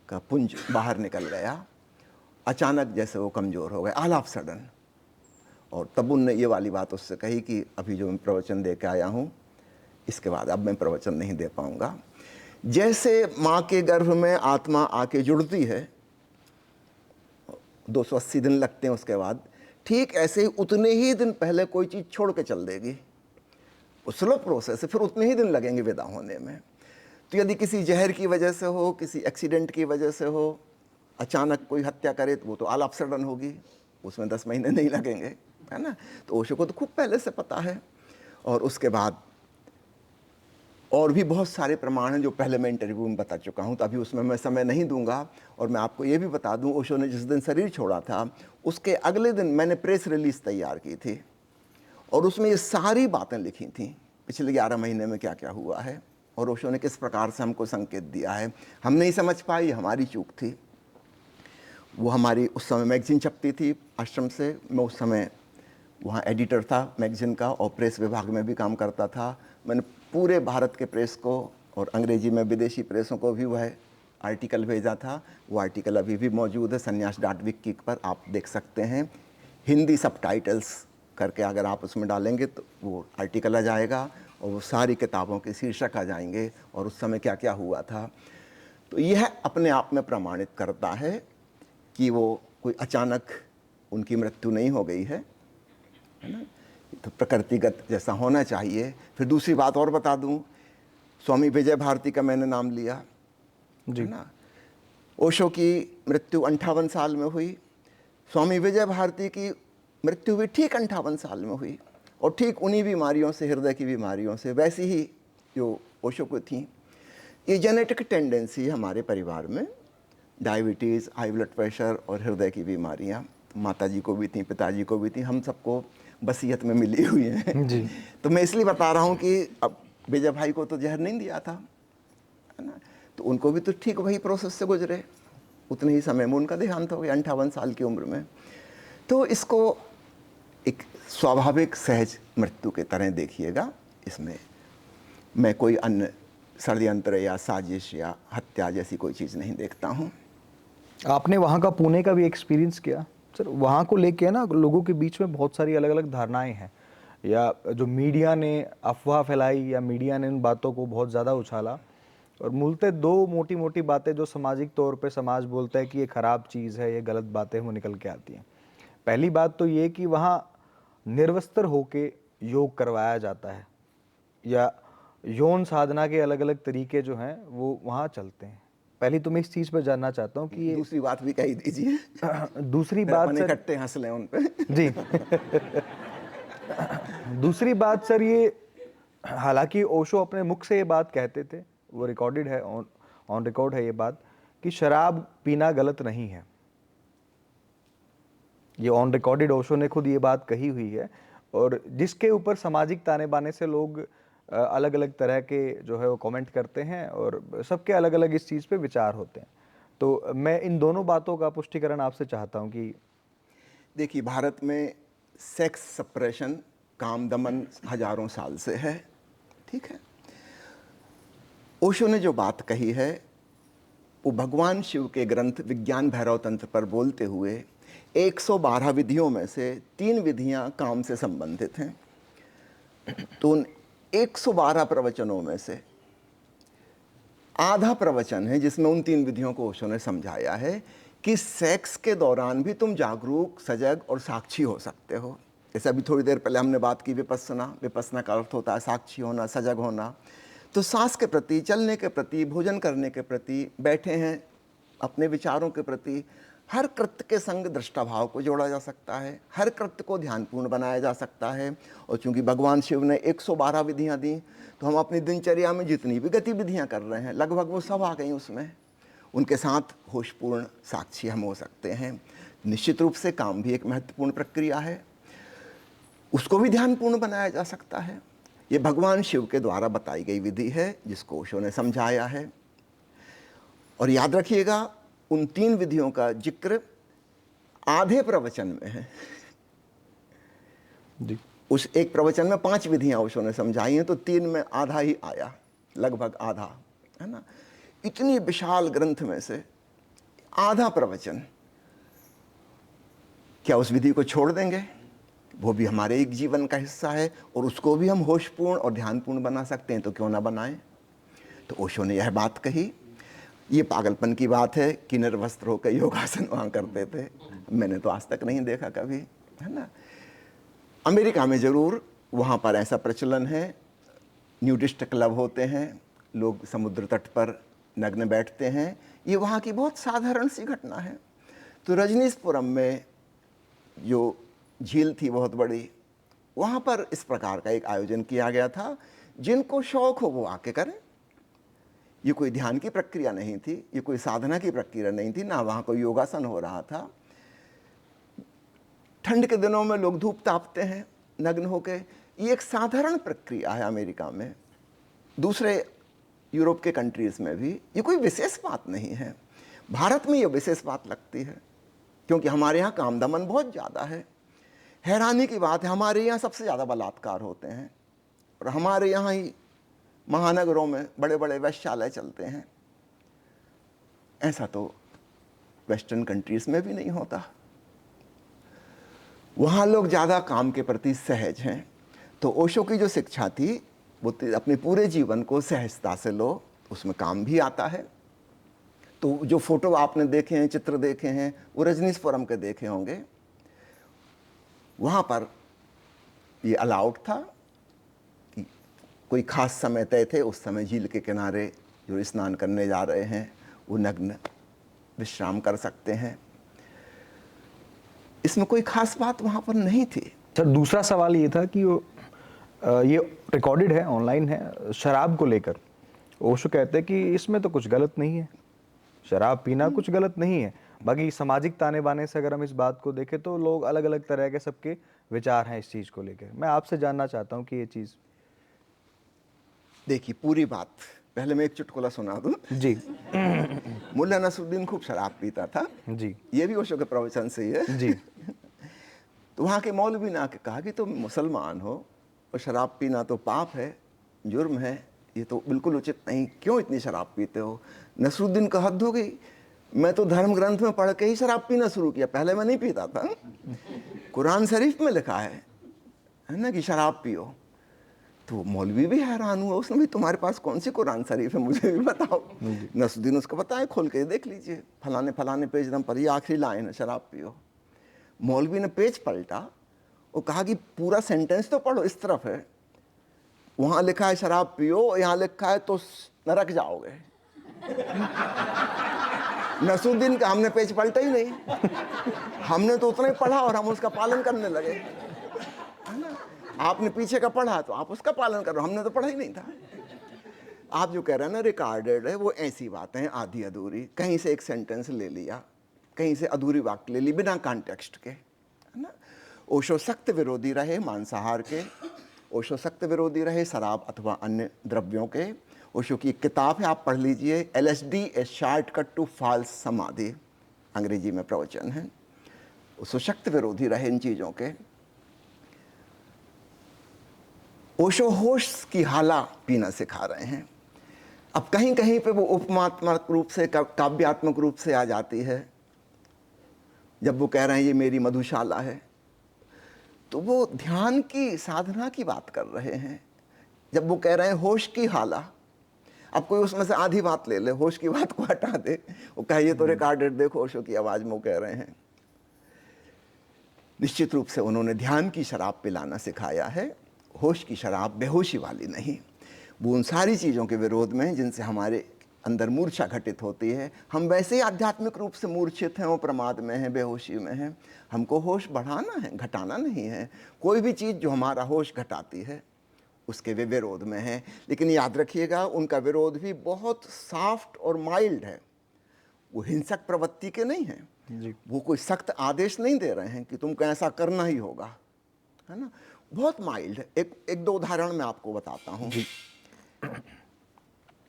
का पुंज बाहर निकल गया, अचानक जैसे वो कमज़ोर हो गए, ऑल ऑफ सडन। और तब उनने ये वाली बात उससे कही कि अभी जो मैं प्रवचन दे के आया हूँ, इसके बाद अब मैं प्रवचन नहीं दे पाऊँगा। जैसे माँ के गर्भ में आत्मा आके जुड़ती है, 280 दिन लगते हैं उसके बाद, ठीक ऐसे ही उतने ही दिन पहले कोई चीज़ छोड़ के चल देगी। वो स्लो प्रोसेस है, फिर उतने ही दिन लगेंगे विदा होने में। तो यदि किसी जहर की वजह से हो, किसी एक्सीडेंट की वजह से हो, अचानक कोई हत्या करे तो वो तो ऑल ऑफ सडन होगी, उसमें 10 महीने नहीं लगेंगे, है ना। तो ओशो को तो खूब पहले से पता है। और उसके बाद और भी बहुत सारे प्रमाण हैं जो पहले मैं इंटरव्यू में बता चुका हूं, तो अभी उसमें मैं समय नहीं दूंगा। और मैं आपको ये भी बता दूं, ओशो ने जिस दिन शरीर छोड़ा था उसके अगले दिन मैंने प्रेस रिलीज तैयार की थी और उसमें ये सारी बातें लिखी थी, पिछले 11 महीने में क्या क्या हुआ है और ओशो ने किस प्रकार से हमको संकेत दिया है। हम नहीं समझ पाई, हमारी चूक थी। वो हमारी उस समय मैगजीन छपती थी आश्रम से, मैं उस समय वहाँ एडिटर था मैगजीन का और प्रेस विभाग में भी काम करता था। मैंने पूरे भारत के प्रेस को और अंग्रेजी में विदेशी प्रेसों को भी वह आर्टिकल भेजा था। वो आर्टिकल अभी भी मौजूद है संन्यास डॉट विकी पर, आप देख सकते हैं। हिंदी सबटाइटल्स करके अगर आप उसमें डालेंगे तो वो आर्टिकल आ जाएगा और वो सारी किताबों के शीर्षक आ जाएंगे और उस समय क्या क्या हुआ था। तो यह अपने आप में प्रमाणित करता है कि वो कोई अचानक उनकी मृत्यु नहीं हो गई है ना। तो प्रकृतिगत जैसा होना चाहिए। फिर दूसरी बात और बता दूं, स्वामी विजय भारती का मैंने नाम लिया, जी। है ना। ओशो की मृत्यु 58 साल में हुई, स्वामी विजय भारती की मृत्यु भी ठीक 58 साल में हुई और ठीक उन्हीं बीमारियों से, हृदय की बीमारियों से, वैसी ही जो ओशो को थी। ये जेनेटिक टेंडेंसी हमारे परिवार में, डायबिटीज़, हाई ब्लड प्रेशर और हृदय की बीमारियाँ माताजी को भी थी, पिताजी को भी थी, हम सबको वसीयत में मिली हुई है। जी। तो मैं इसलिए बता रहा हूँ कि अब विजय भाई को तो जहर नहीं दिया था, है ना, तो उनको भी तो ठीक वही प्रोसेस से गुजरे, उतने ही समय में उनका देहांत हो गया 58 साल की उम्र में। तो इसको एक स्वाभाविक सहज मृत्यु के तरह देखिएगा। इसमें मैं कोई अन्य षड्यंत्र या साजिश या हत्या जैसी कोई चीज़ नहीं देखता हूँ। आपने वहाँ का पुणे का भी एक्सपीरियंस किया सर? वहाँ को लेके ना लोगों के बीच में बहुत सारी अलग अलग धारणाएं हैं, या जो मीडिया ने अफवाह फैलाई या मीडिया ने उन बातों को बहुत ज़्यादा उछाला। और मूलतः दो मोटी मोटी बातें जो सामाजिक तौर पे समाज बोलता है कि ये खराब चीज़ है, ये गलत बातें वो निकल के आती हैं। पहली बात तो ये कि वहाँ निर्वस्त्र होके योग करवाया जाता है, या यौन साधना के अलग अलग तरीके जो हैं वो वहाँ चलते हैं। पहली तो मैं इस चीज़ पर जानना चाहता हूँ कि ये दूसरी बात भी कही दीजिए। दूसरी फिर बात अपन सर, इकट्ठे हंस लें उन पे। जी। दूसरी बात सर ये, हालांकि ओशो अपने मुख से ये बात कहते थे, वो रिकॉर्डेड है, ऑन रिकॉर्ड है ये बात, कि शराब पीना गलत नहीं है। ये ऑन रिकॉर्डेड ओशो ने खुद ये बात कही हुई है, और जिसके ऊपर सामाजिक ताने बाने से लोग अलग अलग तरह के जो है वो कमेंट करते हैं और सबके अलग अलग इस चीज़ पे विचार होते हैं। तो मैं इन दोनों बातों का पुष्टिकरण आपसे चाहता हूँ कि देखिए, भारत में सेक्स सप्रेशन, काम दमन हजारों साल से है, ठीक है। ओशो ने जो बात कही है वो भगवान शिव के ग्रंथ विज्ञान भैरव तंत्र पर बोलते हुए 112 विधियों में से 3 विधियां काम से संबंधित हैं। तो उन 112 प्रवचनों में से आधा प्रवचन है जिसमें उन 3 विधियों को ओशो ने समझाया है कि सेक्स के दौरान भी तुम जागरूक, सजग और साक्षी हो सकते हो। जैसे अभी थोड़ी देर पहले हमने बात की विपस्सना, विपस्सना का अर्थ होता है साक्षी होना, सजग होना। तो सांस के प्रति, चलने के प्रति, भोजन करने के प्रति, बैठे हैं अपने विचारों के प्रति, हर कृत्य के संग दृष्टाभाव को जोड़ा जा सकता है, हर कृत्य को ध्यानपूर्ण बनाया जा सकता है। और चूंकि भगवान शिव ने 112 विधियां दी, तो हम अपनी दिनचर्या में जितनी भी गतिविधियां कर रहे हैं लगभग वो सब आ गई उसमें। उनके साथ होशपूर्ण साक्षी हम हो सकते हैं। निश्चित रूप से काम भी एक महत्वपूर्ण प्रक्रिया है, उसको भी ध्यानपूर्ण बनाया जा सकता है। ये भगवान शिव के द्वारा बताई गई विधि है जिसको ओशो ने समझाया है। और याद रखिएगा, उन 3 विधियों का जिक्र आधे प्रवचन में है। जी। उस एक प्रवचन में 5 विधियां ओशो ने समझाई हैं, तो 3 में आधा ही आया, लगभग आधा, है ना। इतनी विशाल ग्रंथ में से आधा प्रवचन, क्या उस विधि को छोड़ देंगे? वो भी हमारे एक जीवन का हिस्सा है और उसको भी हम होशपूर्ण और ध्यानपूर्ण बना सकते हैं, तो क्यों ना बनाएं। तो ओशो ने यह बात कही। ये पागलपन की बात है कि निर्वस्त्र होकर योगासन वहाँ करते थे, मैंने तो आज तक नहीं देखा कभी, है ना। अमेरिका में ज़रूर वहाँ पर ऐसा प्रचलन है, न्यूडिस्ट क्लब होते हैं, लोग समुद्र तट पर नग्न बैठते हैं, ये वहाँ की बहुत साधारण सी घटना है। तो रजनीशपुरम में जो झील थी बहुत बड़ी, वहाँ पर इस प्रकार का एक आयोजन किया गया था। जिनको शौक हो वो आके करें। ये कोई ध्यान की प्रक्रिया नहीं थी, ये कोई साधना की प्रक्रिया नहीं थी, ना वहाँ कोई योगासन हो रहा था। ठंड के दिनों में लोग धूप तापते हैं नग्न होके, ये एक साधारण प्रक्रिया है अमेरिका में, दूसरे यूरोप के कंट्रीज़ में भी ये कोई विशेष बात नहीं है। भारत में ये विशेष बात लगती है क्योंकि हमारे यहाँ काम दमन बहुत ज़्यादा है। हैरानी की बात है, हमारे यहाँ सबसे ज़्यादा बलात्कार होते हैं और हमारे यहाँ ही महानगरों में बड़े बड़े वेश्यालय चलते हैं। ऐसा तो वेस्टर्न कंट्रीज़ में भी नहीं होता। वहाँ लोग ज़्यादा काम के प्रति सहज हैं। तो ओशो की जो शिक्षा थी वो अपने पूरे जीवन को सहजता से लो, उसमें काम भी आता है। तो जो फोटो आपने देखे हैं, चित्र देखे हैं, वो रजनीशपुरम के देखे होंगे। वहाँ पर ये अलाउड था कि कोई खास समय तय थे, उस समय झील के किनारे जो स्नान करने जा रहे हैं वो नग्न विश्राम कर सकते हैं। इसमें कोई खास बात वहाँ पर नहीं थी। सर, दूसरा सवाल ये था कि ये रिकॉर्डेड है, ऑनलाइन है, शराब को लेकर ओशो कहते हैं कि इसमें तो कुछ गलत नहीं है, शराब पीना कुछ गलत नहीं है। बाकी सामाजिक ताने बाने से अगर हम इस बात को देखें तो लोग अलग अलग तरह के सबके विचार हैं इस चीज़ को लेकर। मैं आपसे जानना चाहता हूँ कि ये चीज़। देखिए पूरी बात, पहले मैं एक चुटकुला सुना दूं। जी। मुल्ला नसरुद्दीन खूब शराब पीता था, जी। ये भी ओशो के प्रवचन से ही है। जी। तो वहाँ के मौलवी ने आके कहा कि तुम मुसलमान हो और शराब पीना तो पाप है, जुर्म है, ये तो बिल्कुल उचित नहीं, क्यों इतनी शराब पीते हो? नसरुद्दीन का हद हो गई, मैं तो धर्म ग्रंथ में पढ़ के ही शराब पीना शुरू किया, पहले मैं नहीं पीता था। कुरान शरीफ में लिखा है ना कि शराब पियो। तो मौलवी भी हैरान हुआ, उसने भी तुम्हारे पास कौन सी कुरान शरीफ है, मुझे भी बताओ। नसरुद्दीन उसको बताया, खोल के देख लीजिए, फलाने फलाने पेज नंबर पर ये आखिरी लाइन है, शराब पियो। मौलवी ने पेज पलटा और कहा कि पूरा सेंटेंस तो पढ़ो, इस तरफ है, वहां लिखा है शराब पियो, यहाँ लिखा है तो नरक जाओगे। नसरुद्दीन का हमने पेज पलटा ही नहीं, हमने तो उतना ही पढ़ा और हम उसका पालन करने लगे, है ना। आपने पीछे का पढ़ा तो आप उसका पालन करो, हमने तो पढ़ा ही नहीं था। आप जो कह रहे हैं ना रिकॉर्डेड है, वो ऐसी बातें हैं आधी अधूरी, कहीं से एक सेंटेंस ले लिया, कहीं से अधूरी वाक्य ले ली बिना कॉन्टेक्स्ट के, है ना। ओशो सख्त विरोधी रहे मांसाहार के, ओशो सख्त विरोधी रहे शराब अथवा अन्य द्रव्यों के। ओशो की एक किताब है, आप पढ़ लीजिए, LSD a shortcut to false samadhi, अंग्रेजी में प्रवचन है। ओशो सख्त विरोधी रहे इन चीज़ों के। ओशो होश की हाला पीना सिखा रहे हैं। अब कहीं कहीं पे वो उपमात्मक रूप से, काव्यात्मक रूप से आ जाती है। जब वो कह रहे हैं ये मेरी मधुशाला है, तो वो ध्यान की साधना की बात कर रहे हैं। जब वो कह रहे हैं होश की हाला, अब कोई उसमें से आधी बात ले ले, होश की बात को हटा दे, वो कहे ये तो रिकॉर्डेड देखो, ओशो की आवाज़ में वो कह रहे हैं। निश्चित रूप से उन्होंने ध्यान की शराब पिलाना सिखाया है, होश की शराब बेहोशी वाली नहीं। वो उन सारी चीज़ों के विरोध में जिनसे हमारे अंदर मूर्छा घटित होती है। हम वैसे ही आध्यात्मिक रूप से मूर्छित हैं, वो प्रमाद में हैं, बेहोशी में हैं। हमको होश बढ़ाना है, घटाना नहीं है। कोई भी चीज़ जो हमारा होश घटाती है उसके वे विरोध में है। लेकिन याद रखिएगा, उनका विरोध भी बहुत सॉफ्ट और माइल्ड है, वो हिंसक प्रवृत्ति के नहीं हैं। जी। वो कोई सख्त आदेश नहीं दे रहे हैं कि तुमको ऐसा करना ही होगा, है ना। बहुत माइल्ड है। एक दो उदाहरण मैं आपको बताता हूँ।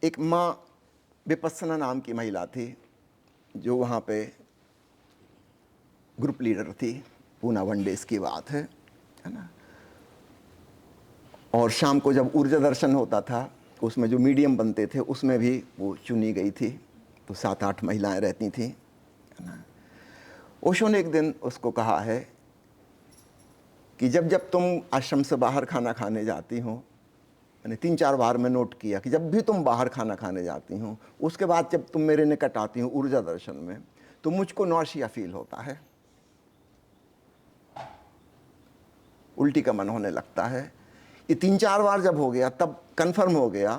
एक माँ विपस्सना नाम की महिला थी, जो वहाँ पे ग्रुप लीडर थी, पूना वन डेज की बात है ना। और शाम को जब ऊर्जा दर्शन होता था, उसमें जो मीडियम बनते थे उसमें भी वो चुनी गई थी, तो 7-8 महिलाएं रहती थीं, है ना। ओशो ने एक दिन उसको कहा है कि जब जब तुम आश्रम से बाहर खाना खाने जाती हो, मैंने 3-4 बार में नोट किया कि जब भी तुम बाहर खाना खाने जाती हो, उसके बाद जब तुम मेरे निकट आती हो ऊर्जा दर्शन में, तो मुझको नौशिया फील होता है, उल्टी का मन होने लगता है। ये 3-4 बार जब हो गया, तब कन्फर्म हो गया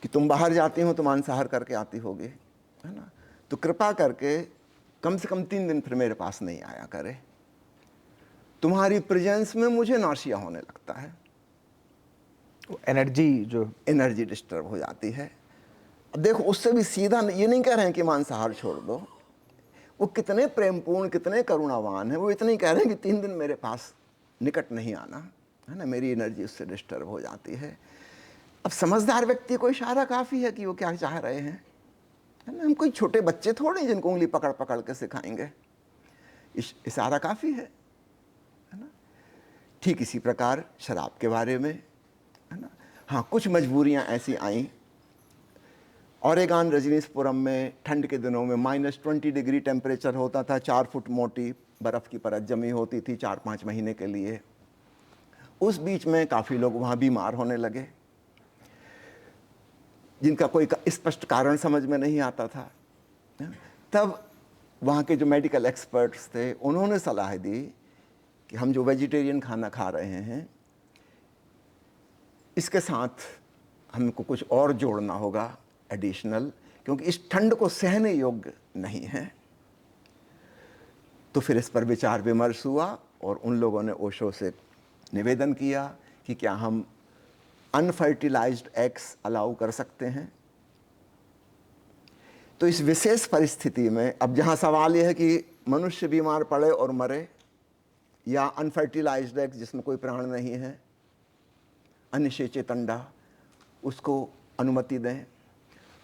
कि तुम बाहर जाती हो तो मांसाहार करके आती होगी, है ना। तो कृपा करके कम से कम 3 दिन फिर मेरे पास नहीं आया करे, तुम्हारी प्रेजेंस में मुझे नौशिया होने लगता है, एनर्जी डिस्टर्ब हो जाती है। अब देखो, उससे भी सीधा ये नहीं कह रहे हैं कि मांसाहार छोड़ दो, वो कितने प्रेमपूर्ण, कितने करुणावान है, वो इतने ही कह रहे हैं कि 3 दिन मेरे पास निकट नहीं आना, है ना, मेरी एनर्जी उससे डिस्टर्ब हो जाती है। अब समझदार व्यक्ति को इशारा काफ़ी है कि वो क्या चाह रहे हैं, है ना। हम कोई छोटे बच्चे थोड़े जिनको उंगली पकड़ पकड़ के सिखाएंगे, इशारा काफ़ी है ना। ठीक इसी प्रकार शराब के बारे में, है ना। हाँ, कुछ मजबूरियाँ ऐसी आईं। ओरेगॉन रजनीशपुरम में ठंड के दिनों में -20 डिग्री टेम्परेचर होता था, 4 फुट मोटी बर्फ़ की परत जमी होती थी 4-5 महीने के लिए। उस बीच में काफ़ी लोग वहाँ बीमार होने लगे, जिनका कोई स्पष्ट कारण समझ में नहीं आता था। तब वहाँ के जो मेडिकल एक्सपर्ट्स थे, उन्होंने सलाह दी कि हम जो वेजिटेरियन खाना खा रहे हैं, इसके साथ हमको कुछ और जोड़ना होगा एडिशनल, क्योंकि इस ठंड को सहने योग्य नहीं है। तो फिर इस पर विचार विमर्श हुआ और उन लोगों ने ओशो से निवेदन किया कि क्या हम अनफर्टिलाइज्ड एग्स अलाउ कर सकते हैं। तो इस विशेष परिस्थिति में अब जहाँ सवाल यह है कि मनुष्य बीमार पड़े और मरे, या अनफर्टिलाइज्ड एग्स जिसमें कोई प्राण नहीं है, अनिषेचित अंडा, उसको अनुमति दें,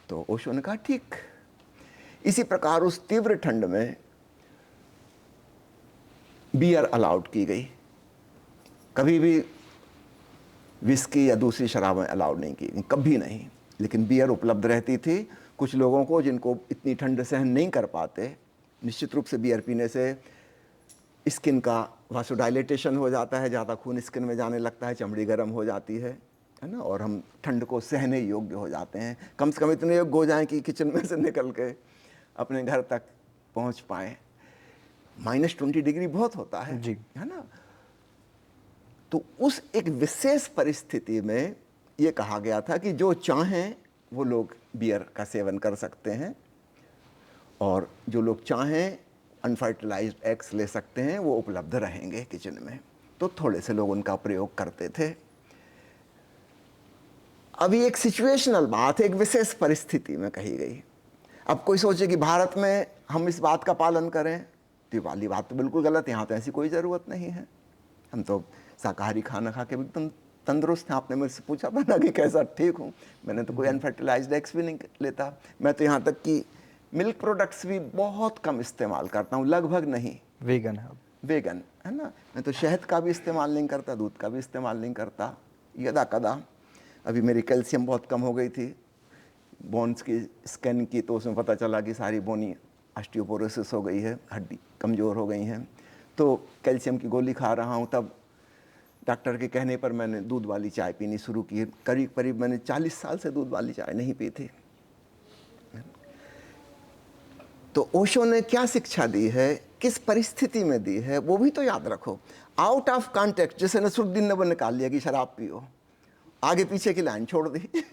तो ओशो ने कहा ठीक। इसी प्रकार उस तीव्र ठंड में बियर अलाउड की गई। कभी भी विस्की या दूसरी शराबें अलाउड नहीं की, कभी नहीं, लेकिन बियर उपलब्ध रहती थी। कुछ लोगों को जिनको इतनी ठंड सहन नहीं कर पाते, निश्चित रूप से बियर पीने से स्किन का वासोडाइलेटेशन हो जाता है, ज़्यादा खून स्किन में जाने लगता है, चमड़ी गर्म हो जाती है ना, और हम ठंड को सहने योग्य हो जाते हैं। कम से कम इतने योग्य हो जाएं कि किचन में से निकल के अपने घर तक पहुंच पाएं। -20 डिग्री बहुत होता है जी, है ना। तो उस एक विशेष परिस्थिति में ये कहा गया था कि जो चाहें वो लोग बियर का सेवन कर सकते हैं, और जो लोग चाहें अनफर्टिलाइज्ड एग्स ले सकते हैं, वो उपलब्ध रहेंगे किचन में। तो थोड़े से लोग उनका प्रयोग करते थे। अभी एक सिचुएशनल बात है, एक विशेष परिस्थिति में कही गई। अब कोई सोचे कि भारत में हम इस बात का पालन करें, तो ये वाली बात तो बिल्कुल गलत है। यहाँ तो ऐसी कोई ज़रूरत नहीं है, हम तो शाकाहारी खाना खा के एकदम तंदुरुस्त हैं। आपने मुझसे पूछा था ना कि कैसा, ठीक हूँ। मैंने तो कोई अनफर्टिलाइज्ड एग्स भी नहीं लेता। मैं तो यहाँ तक कि मिल्क प्रोडक्ट्स भी बहुत कम इस्तेमाल करता हूँ, लगभग नहीं। वेगन है, वेगन है ना। मैं तो शहद का भी इस्तेमाल नहीं करता, दूध का भी इस्तेमाल नहीं करता, यदा कदा। अभी मेरी कैल्शियम बहुत कम हो गई थी, बोन्स की स्कैन की, तो उसमें पता चला कि सारी बोनी ऑस्टियोपोरोसिस हो गई है, हड्डी कमज़ोर हो गई हैं। तो कैल्शियम की गोली खा रहा हूँ। तब डॉक्टर के कहने पर मैंने दूध वाली चाय पीनी शुरू की। करीब करीब मैंने 40 साल से दूध वाली चाय नहीं पी थी। तो ओशो ने क्या शिक्षा दी है, किस परिस्थिति में दी है, वो भी तो याद रखो। आउट ऑफ कॉन्टेक्स्ट, जैसे नसरुद्दीन ने वो निकाल लिया कि शराब पियो, आगे पीछे की लाइन छोड़ दी।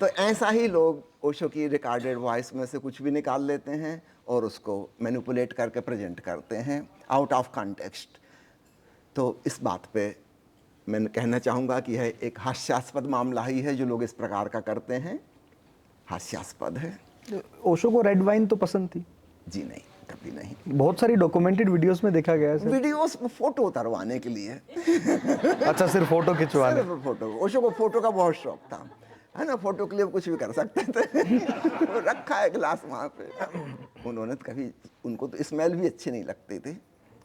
तो ऐसा ही लोग ओशो की रिकॉर्डेड वॉइस में से कुछ भी निकाल लेते हैं और उसको मैनिपुलेट करके प्रेजेंट करते हैं आउट ऑफ कॉन्टेक्स्ट। तो इस बात पे मैं कहना चाहूँगा कि यह एक हास्यास्पद मामला ही है। जो लोग इस प्रकार का करते हैं, हास्यास्पद है। ओशो को रेड वाइन तो पसंद थी? जी नहीं, कभी नहीं। बहुत सारी डॉक्यूमेंटेड वीडियोस में देखा गया है सर। वीडियोस फोटो उतरवाने के लिए। अच्छा, सिर्फ फोटो खिंचवाने? सिर्फ फोटो। ओशो को फोटो का बहुत शौक था, है ना, फोटो के लिए कुछ भी कर सकते थे। वो रखा है गिलास वहाँ पे। उन्होंने तो कभी, उनको तो स्मेल भी अच्छी नहीं लगती थी,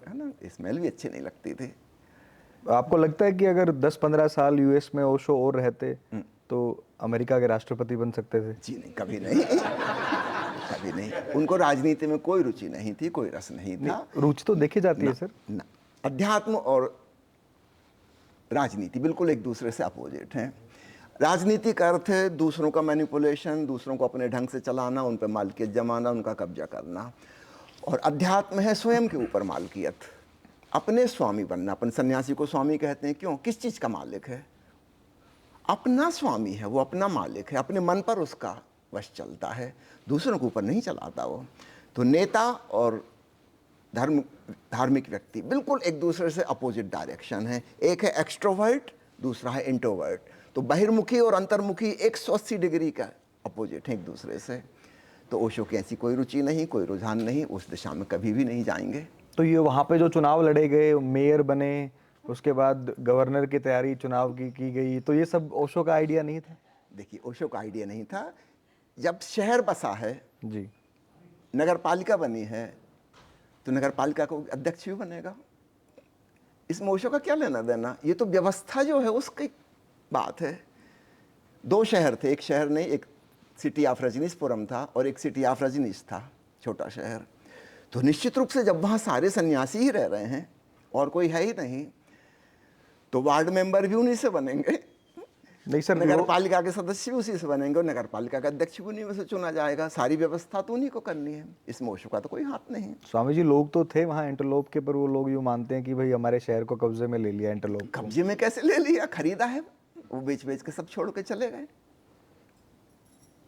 है ना, स्मेल भी अच्छी नहीं लगती थी। आपको लगता है कि अगर 10-15 साल यूएस में ओशो और रहते तो अमेरिका के राष्ट्रपति बन सकते थे? जी नहीं, कभी नहीं। कभी नहीं। उनको राजनीति में कोई रुचि नहीं थी, कोई रस नहीं नहीं, था। रुचि तो देखी जाती है ना, सर। ना। अध्यात्म और राजनीति बिल्कुल एक दूसरे से अपोजिट हैं। राजनीति का अर्थ है दूसरों का मैनिपुलेशन, दूसरों को अपने ढंग से चलाना, उन पर मालकियत जमाना, उनका कब्जा करना। और अध्यात्म है स्वयं के ऊपर मालकियत, अपने स्वामी बनना। अपन सन्यासी को स्वामी कहते हैं, क्यों? किस चीज़ का मालिक है? अपना स्वामी है वो, अपना मालिक है, अपने मन पर उसका वश चलता है, दूसरों के ऊपर नहीं चलाता वो। तो नेता और धार्मिक व्यक्ति बिल्कुल एक दूसरे से अपोजिट डायरेक्शन है। एक है एक्सट्रोवर्ट, दूसरा है इंट्रोवर्ट। तो बहिर्मुखी और अंतर्मुखी 180 डिग्री का अपोजिट है एक दूसरे से। तो ओशो की ऐसी कोई रुचि नहीं, कोई रुझान नहीं, उस दिशा में कभी भी नहीं जाएंगे। तो ये वहाँ पे जो चुनाव लड़े गए, मेयर बने, उसके बाद गवर्नर की तैयारी चुनाव की गई, तो ये सब ओशो का आइडिया नहीं था? देखिए, ओशो का आइडिया नहीं था। जब शहर बसा है, जी। नगर पालिका बनी है, तो नगर पालिका को अध्यक्ष भी बनेगा। इसमें ओशो का क्या लेना देना? ये तो व्यवस्था जो है उसकी बात है। 2 शहर थे, एक शहर नहीं, एक सिटी ऑफ रजनीशपुरम था और एक सिटी ऑफ रजनीश था, छोटा शहर। तो निश्चित रूप से जब वहाँ सारे सन्यासी ही रह रहे हैं और कोई है ही नहीं, तो वार्ड मेंबर भी उन्हीं से बनेंगे, नहीं सर, नगर पालिका के सदस्य भी उसी से बनेंगे और नगर पालिका का अध्यक्ष भी उन्हीं में से चुना जाएगा। सारी व्यवस्था तो उन्हीं को करनी है, इसमें ओशो का तो कोई हाथ नहीं। स्वामी जी, लोग तो थे वहाँ एंटरलोप के, पर वो लोग यूँ मानते हैं कि भाई हमारे शहर को कब्जे में ले लिया एंटरलोप को। कब्जे में कैसे ले लिया? खरीदा है वो, बेच बेच के सब छोड़ के चले गए।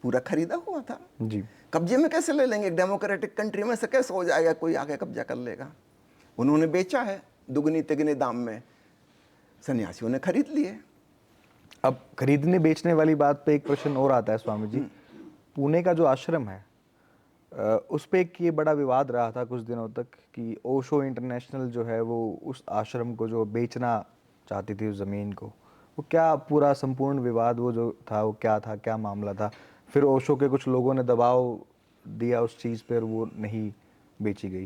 पूरा खरीदा हुआ था जी। कब्जे में कैसे ले लेंगे? एक डेमोक्रेटिक कंट्री में से कैसे हो जाएगा कोई आगे कब्जा कर लेगा? उन्होंने बेचा है दुगनी तिगने दाम में, सन्यासियों ने खरीद लिए। अब खरीदने बेचने वाली बात पे एक प्रश्न और आता है स्वामी जी। पुणे का जो आश्रम है, उस पे एक ये बड़ा विवाद रहा था कुछ दिनों तक कि ओशो इंटरनेशनल जो है वो उस आश्रम को जो बेचना चाहती थी उस ज़मीन को। वो क्या पूरा संपूर्ण विवाद वो जो था वो क्या था, क्या मामला था? फिर ओशो के कुछ लोगों ने दबाव दिया उस चीज़ पर, वो नहीं बेची गई।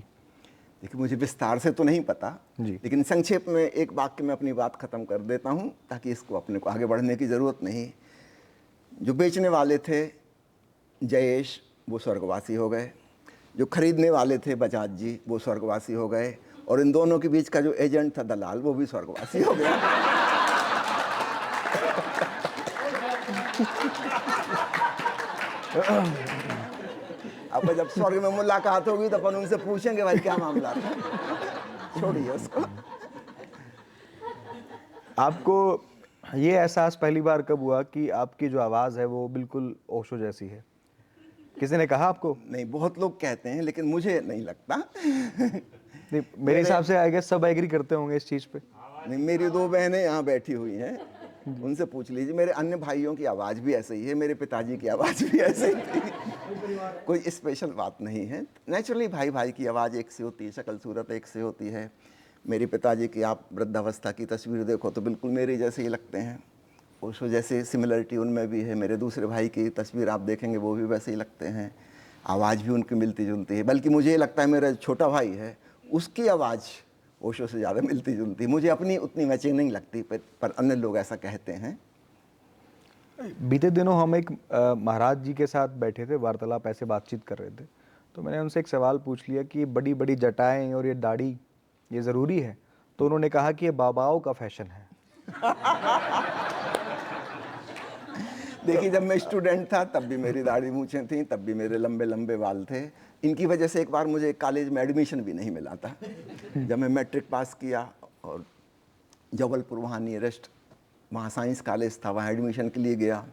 देखिए, मुझे विस्तार से तो नहीं पता जी। लेकिन संक्षेप में एक वाक्य में अपनी बात खत्म कर देता हूँ ताकि इसको अपने को आगे बढ़ने की ज़रूरत नहीं। जो बेचने वाले थे जयेश, वो स्वर्गवासी हो गए। जो खरीदने वाले थे बजाज जी, वो स्वर्गवासी हो गए। और इन दोनों के बीच का जो एजेंट था दलाल, वो भी स्वर्गवासी हो गया। अब जब स्वर्ग में मुलाकात होगी तो अपन उनसे पूछेंगे भाई क्या मामला था। छोड़िए उसको। आपको ये एहसास पहली बार कब हुआ कि आपकी जो आवाज़ है वो बिल्कुल ओशो जैसी है? किसी ने कहा आपको? नहीं, बहुत लोग कहते हैं लेकिन मुझे नहीं लगता। नहीं, मेरे हिसाब से आई गेस सब एग्री करते होंगे इस चीज़ पे। नहीं, मेरी 2 बहनें यहाँ बैठी हुई हैं, उनसे पूछ लीजिए। मेरे अन्य भाइयों की आवाज़ भी ऐसे ही है, मेरे पिताजी की आवाज़ भी ऐसे ही थी। कोई स्पेशल बात नहीं है। नेचुरली भाई भाई की आवाज़ एक से होती है, शक्ल सूरत एक से होती है। मेरे पिताजी की आप वृद्धावस्था की तस्वीर देखो तो बिल्कुल मेरे जैसे ही लगते हैं। ओशो जैसे सिमिलरिटी उनमें भी है। मेरे दूसरे भाई की तस्वीर आप देखेंगे वो भी वैसे ही लगते हैं। आवाज़ भी उनकी मिलती जुलती है। बल्कि मुझे ये लगता है मेरा छोटा भाई है उसकी आवाज़ ओशो से ज़्यादा मिलती जुलती है। मुझे अपनी उतनी मैचिंग नहीं लगती, पर अन्य लोग ऐसा कहते हैं। बीते दिनों हम एक महाराज जी के साथ बैठे थे, वार्तालाप ऐसे बातचीत कर रहे थे, तो मैंने उनसे एक सवाल पूछ लिया कि बड़ी बड़ी जटाएं और ये दाढ़ी ये ज़रूरी है? तो उन्होंने कहा कि ये बाबाओं का फैशन है। देखिए, जब मैं स्टूडेंट था तब भी मेरी दाढ़ी मूछें थी, तब भी मेरे लंबे लंबे बाल थे। इनकी वजह से एक बार मुझे कॉलेज में एडमिशन भी नहीं मिला था। जब मैं मैट्रिक पास किया और जबलपुर वहाँ नियरेस्ट वहाँ साइंस कॉलेज था, वहाँ एडमिशन के लिए गया।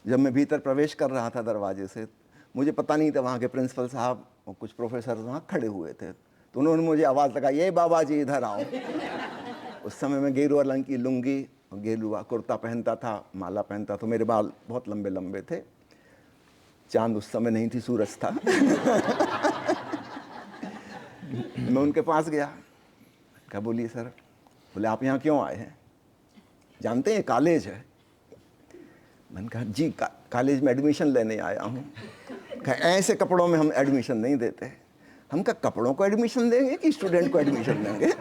जब मैं भीतर प्रवेश कर रहा था दरवाजे से, मुझे पता नहीं था वहाँ के प्रिंसिपल साहब और कुछ प्रोफेसर वहाँ खड़े हुए थे। तो उन्होंने मुझे आवाज़ लगाई, ये बाबा जी इधर आओ। उस समय मैं गेरुआ रंग की लुंगी और गेरुआ कुर्ता पहनता था, माला पहनता, तो मेरे बाल बहुत लंबे लंबे थे। चांद उस समय नहीं थी, सूरज था। मैं उनके पास गया, क्या बोलिए सर? बोले आप यहाँ क्यों आए हैं? जानते हैं कॉलेज है? मैंने कहा जी कॉलेज में एडमिशन लेने आया हूँ। कहा ऐसे कपड़ों में हम एडमिशन नहीं देते। हम कहा कपड़ों को एडमिशन देंगे कि स्टूडेंट को एडमिशन देंगे?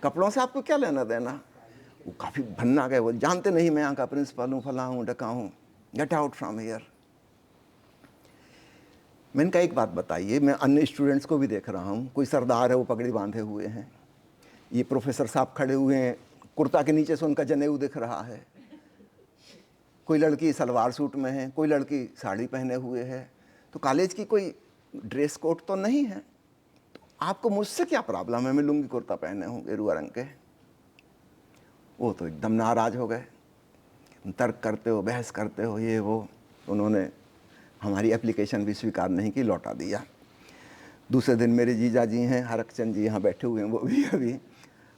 कपड़ों से आपको क्या लेना देना? वो काफ़ी भन्ना गए, वो जानते नहीं मैं यहाँ का प्रिंसिपल हूँ, फला हूँ, डका हूँ, गेट आउट फ्रॉम हियर। मैंने कहा एक बात बताइए, मैं अन्य स्टूडेंट्स को भी देख रहा हूँ, कोई सरदार है वो पगड़ी बांधे हुए हैं, ये प्रोफेसर साहब खड़े हुए हैं, कुर्ता के नीचे से उनका जनेऊ दिख रहा है, कोई लड़की सलवार सूट में है, कोई लड़की साड़ी पहने हुए है, तो कॉलेज की कोई ड्रेस कोड तो नहीं है, तो आपको मुझसे क्या प्रॉब्लम है मैं लुंगी कुर्ता पहने हूँ गेरुआ रंग के? वो तो एकदम नाराज़ हो गए, तर्क करते हो, बहस करते हो, ये वो। उन्होंने हमारी एप्लीकेशन भी स्वीकार नहीं की, लौटा दिया। दूसरे दिन मेरे जीजा जी हैं हरकचंद जी यहाँ बैठे हुए हैं, वो भी अभी,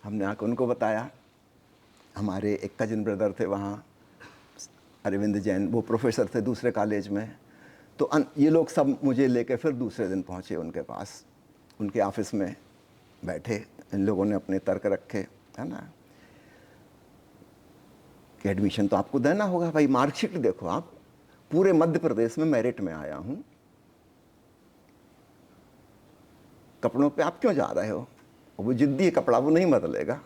हमने आकर उनको बताया। हमारे एक कजिन ब्रदर थे वहाँ, अरविंद जैन, वो प्रोफेसर थे दूसरे कॉलेज में। तो ये लोग सब मुझे लेके फिर दूसरे दिन पहुँचे उनके पास, उनके ऑफिस में बैठे। इन लोगों ने अपने तर्क रखे, है ना, कि एडमिशन तो आपको देना होगा भाई, मार्कशीट देखो, आप पूरे मध्य प्रदेश में मेरिट में आया हूं, कपड़ों पे आप क्यों जा रहे हो? वो जिद्दी कपड़ा, वो नहीं बदलेगा,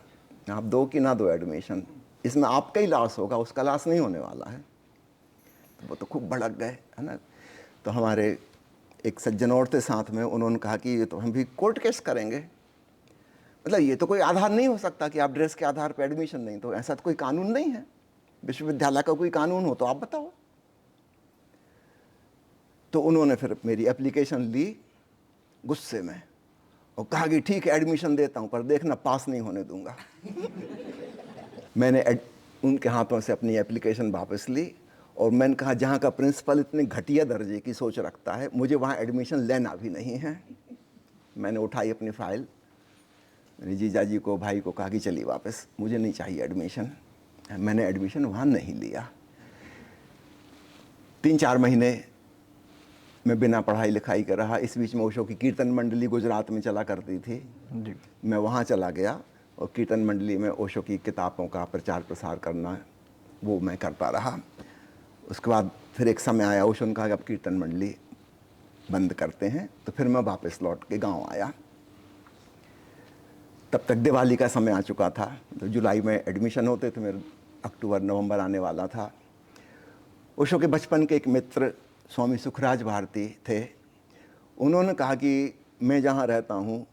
आप दो कि ना दो एडमिशन, इसमें आपका ही लॉस होगा, उसका लॉस नहीं होने वाला है। तो वो तो खूब भड़क गए, है ना। तो हमारे एक सज्जन और थे साथ में, उन्होंने कहा कि ये तो हम भी कोर्ट केस करेंगे, मतलब ये तो कोई आधार नहीं हो सकता कि आप ड्रेस के आधार पर एडमिशन नहीं, तो ऐसा तो कोई कानून नहीं है, विश्वविद्यालय का कोई कानून हो तो आप बताओ। तो उन्होंने फिर मेरी एप्लीकेशन ली गुस्से में और कहा कि ठीक है एडमिशन देता हूं, पर देखना पास नहीं होने दूंगा। मैंने उनके हाथों से अपनी एप्लीकेशन वापस ली और मैंने कहा जहाँ का प्रिंसिपल इतने घटिया दर्जे की सोच रखता है, मुझे वहाँ एडमिशन लेना भी नहीं है। मैंने उठाई अपनी फाइल, मेरे जीजा जी को, भाई को कहा कि चलिए वापस, मुझे नहीं चाहिए एडमिशन। मैंने एडमिशन वहाँ नहीं लिया। 3-4 महीने मैं बिना पढ़ाई लिखाई के रहा। इस बीच में ओशो की कीर्तन मंडली गुजरात में चला करती थी जी। मैं वहाँ चला गया और कीर्तन मंडली में ओशो की किताबों का प्रचार प्रसार करना, वो मैं करता रहा। उसके बाद फिर एक समय आया, ओशो ने कहा कि अब कीर्तन मंडली बंद करते हैं, तो फिर मैं वापस लौट के गाँव आया। तब तक दिवाली का समय आ चुका था, तो जुलाई में एडमिशन होते थे मेरे, अक्टूबर नवंबर आने वाला था। ओशो के बचपन के एक मित्र स्वामी सुखराज भारती थे, उन्होंने कहा कि मैं जहाँ रहता हूँ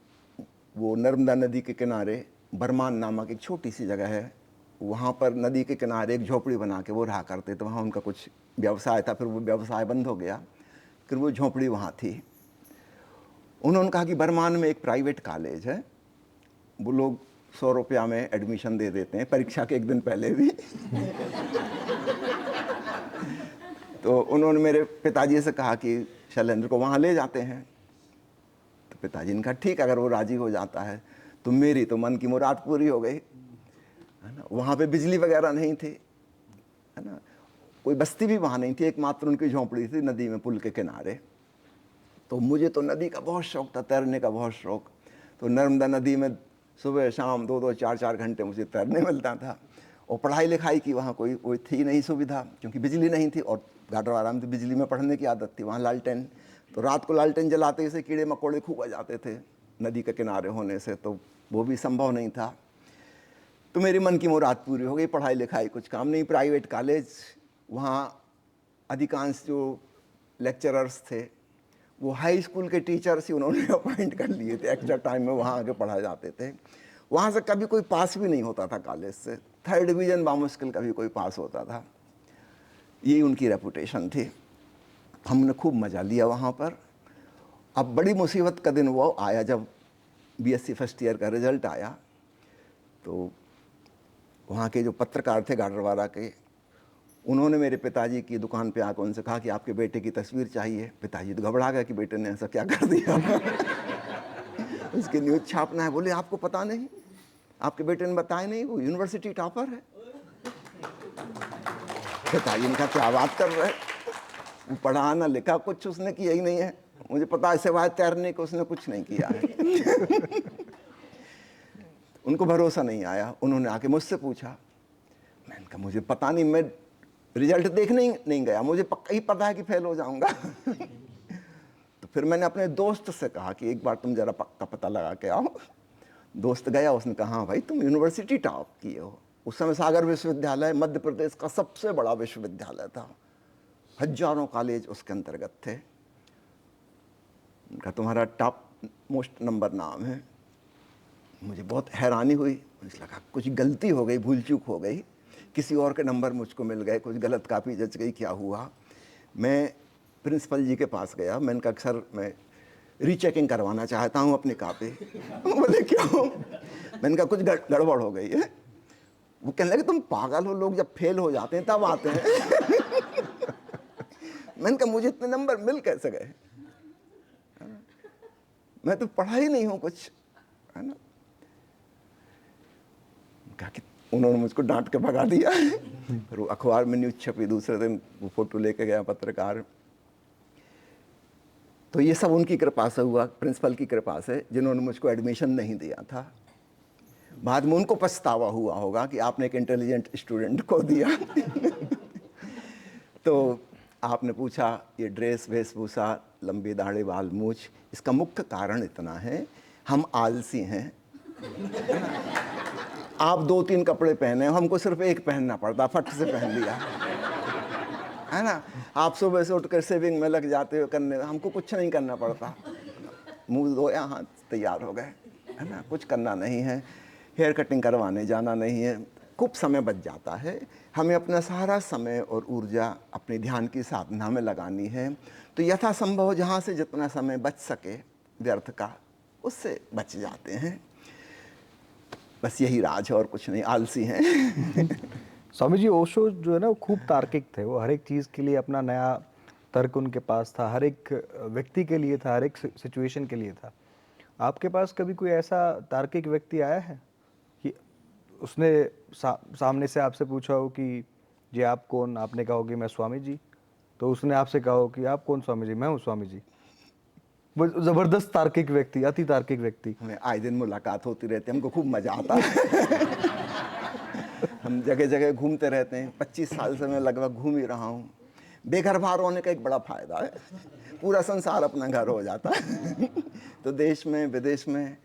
वो नर्मदा नदी के किनारे बरमान नामक एक छोटी सी जगह है, वहाँ पर नदी के किनारे एक झोपड़ी बना के वो रहा करते थे। वहाँ उनका कुछ व्यवसाय था, फिर वो व्यवसाय बंद हो गया, फिर वो झोपड़ी वहाँ थी। उन्होंने कहा कि बरमान में एक प्राइवेट कॉलेज है, वो लोग 100 रुपया में एडमिशन दे देते हैं, परीक्षा के एक दिन पहले भी। तो उन्होंने मेरे पिताजी से कहा कि शैलेंद्र को वहाँ ले जाते हैं। तो पिताजी ने कहा ठीक, अगर वो राजी हो जाता है। तो मेरी तो मन की मुराद पूरी हो गई, है ना। वहाँ पे बिजली वगैरह नहीं थी, है ना, कोई बस्ती भी वहाँ नहीं थी, एकमात्र उनकी झोंपड़ी थी नदी में पुल के किनारे। तो मुझे तो नदी का बहुत शौक था, तैरने का बहुत शौक। तो नर्मदा नदी में सुबह शाम 2-2 4-4 घंटे मुझे तैरने मिलता था। और पढ़ाई लिखाई की वहाँ कोई थी नहीं सुविधा, क्योंकि बिजली नहीं थी, और गाडरवारा में तो बिजली में पढ़ने की आदत थी, वहाँ लालटेन। तो रात को लालटेन जलाते से कीड़े मकोड़े खूब आ जाते थे नदी के किनारे होने से, तो वो भी संभव नहीं था। तो मेरे मन की मुराद पूरी हो गई, पढ़ाई लिखाई कुछ काम नहीं, प्राइवेट कॉलेज। वहाँ अधिकांश जो लेक्चरर्स थे वो हाई स्कूल के टीचर्स ही उन्होंने अपॉइंट कर लिए थे, एक्स्ट्रा टाइम में वहाँ आके पढ़ाए जाते थे। वहाँ से कभी कोई पास भी नहीं होता था कॉलेज से, 3rd डिवीज़न बामुश्किल कभी कोई पास होता था। यही उनकी रेपुटेशन थी। हमने खूब मज़ा लिया वहाँ पर। अब बड़ी मुसीबत का दिन वो आया जब बीएससी फर्स्ट ईयर का रिजल्ट आया। तो वहाँ के जो पत्रकार थे गाडरवारा के, उन्होंने मेरे पिताजी की दुकान पे आकर उनसे कहा कि आपके बेटे की तस्वीर चाहिए। पिताजी तो घबरा गए कि बेटे ने ऐसा क्या कर दिया। उसकी न्यूज़ छापना है। बोले आपको पता नहीं, आपके बेटे ने बताया नहीं, वो यूनिवर्सिटी टॉपर है। पिताजी ने कहा क्या बात कर रहे, वो पढ़ा ना लिखा कुछ उसने किया ही नहीं है, मुझे पता है सिवाय तैरने को उसने कुछ नहीं किया है। उनको भरोसा नहीं आया, उन्होंने आके मुझसे पूछा। मैंने कहा मुझे पता नहीं, मैं रिजल्ट देखने ही नहीं गया, मुझे पक्का ही पता है कि फेल हो जाऊंगा। तो फिर मैंने अपने दोस्त से कहा कि एक बार तुम जरा पक्का पता लगा के आओ। दोस्त गया, उसने कहा हाँ भाई तुम यूनिवर्सिटी टॉप किए हो। उस समय सागर विश्वविद्यालय मध्य प्रदेश का सबसे बड़ा विश्वविद्यालय था, हजारों कॉलेज उसके अंतर्गत थे। उनका तुम्हारा टॉप मोस्ट नंबर नाम है। मुझे बहुत हैरानी हुई, मुझे लगा कुछ गलती हो गई, भूल चूक हो गई, किसी और के नंबर मुझको मिल गए, कुछ गलत कापी जच गई, क्या हुआ। मैं प्रिंसिपल जी के पास गया, मैंने कहा सर मैं रीचेकिंग करवाना चाहता हूँ अपनी कापी। बोले क्यों? मैंने कहा कुछ गड़बड़ हो गई है। वो कहने लगे तुम पागल हो, लोग जब फेल हो जाते हैं तब आते हैं। मैंने कहा मुझे इतने नंबर मिल कैसे गए, मैं तो पढ़ा ही नहीं हूँ कुछ, है ना। कहा कि उन्होंने मुझको डांट के भगा दिया। फिर वो अखबार में न्यूज़ छपी, दूसरे दिन वो फोटो लेके गया पत्रकार। तो ये सब उनकी कृपा से हुआ, प्रिंसिपल की कृपा से, जिन्होंने मुझको एडमिशन नहीं दिया था। बाद में उनको पछतावा हुआ होगा कि आपने एक इंटेलिजेंट स्टूडेंट को दिया। तो आपने पूछा ये ड्रेस वेशभूषा, लंबी दाढ़ी बाल मूछ, इसका मुख्य कारण इतना है हम आलसी हैं। आप 2-3 कपड़े पहने, हमको सिर्फ एक पहनना पड़ता, फट से पहन लिया, है ना। आप सुबह से उठकर सेविंग में लग जाते हो करने, हमको कुछ नहीं करना पड़ता, मुंह धोया हाथ तैयार हो गए, है ना। कुछ करना नहीं है, हेयर कटिंग करवाने जाना नहीं है, खूब समय बच जाता है। हमें अपना सारा समय और ऊर्जा अपने ध्यान की साधना में लगानी है। तो यथासंभव जहाँ से जितना समय बच सके व्यर्थ का, उससे बच जाते हैं। बस यही राज है और कुछ नहीं, आलसी हैं। स्वामी जी, ओशो जो है ना वो खूब तार्किक थे। वो हर एक चीज़ के लिए अपना नया तर्क उनके पास था, हर एक व्यक्ति के लिए था, हर एक सिचुएशन के लिए था। आपके पास कभी कोई ऐसा तार्किक व्यक्ति आया है कि उसने सामने से आपसे पूछा हो कि जी आप कौन? आपने कहा हो कि मैं स्वामी जी, तो उसने आपसे कहा हो कि आप कौन स्वामी जी? मैं हूँ स्वामी जी। वो जबरदस्त तार्किक व्यक्ति, अति तार्किक व्यक्ति। हमें आए दिन मुलाकात होती रहती है, हमको खूब मजा आता है। हम जगह जगह घूमते रहते हैं, 25 साल से मैं लगभग घूम ही रहा हूँ। बेघर बाहर होने का एक बड़ा फायदा है, पूरा संसार अपना घर हो जाता है। तो देश में विदेश में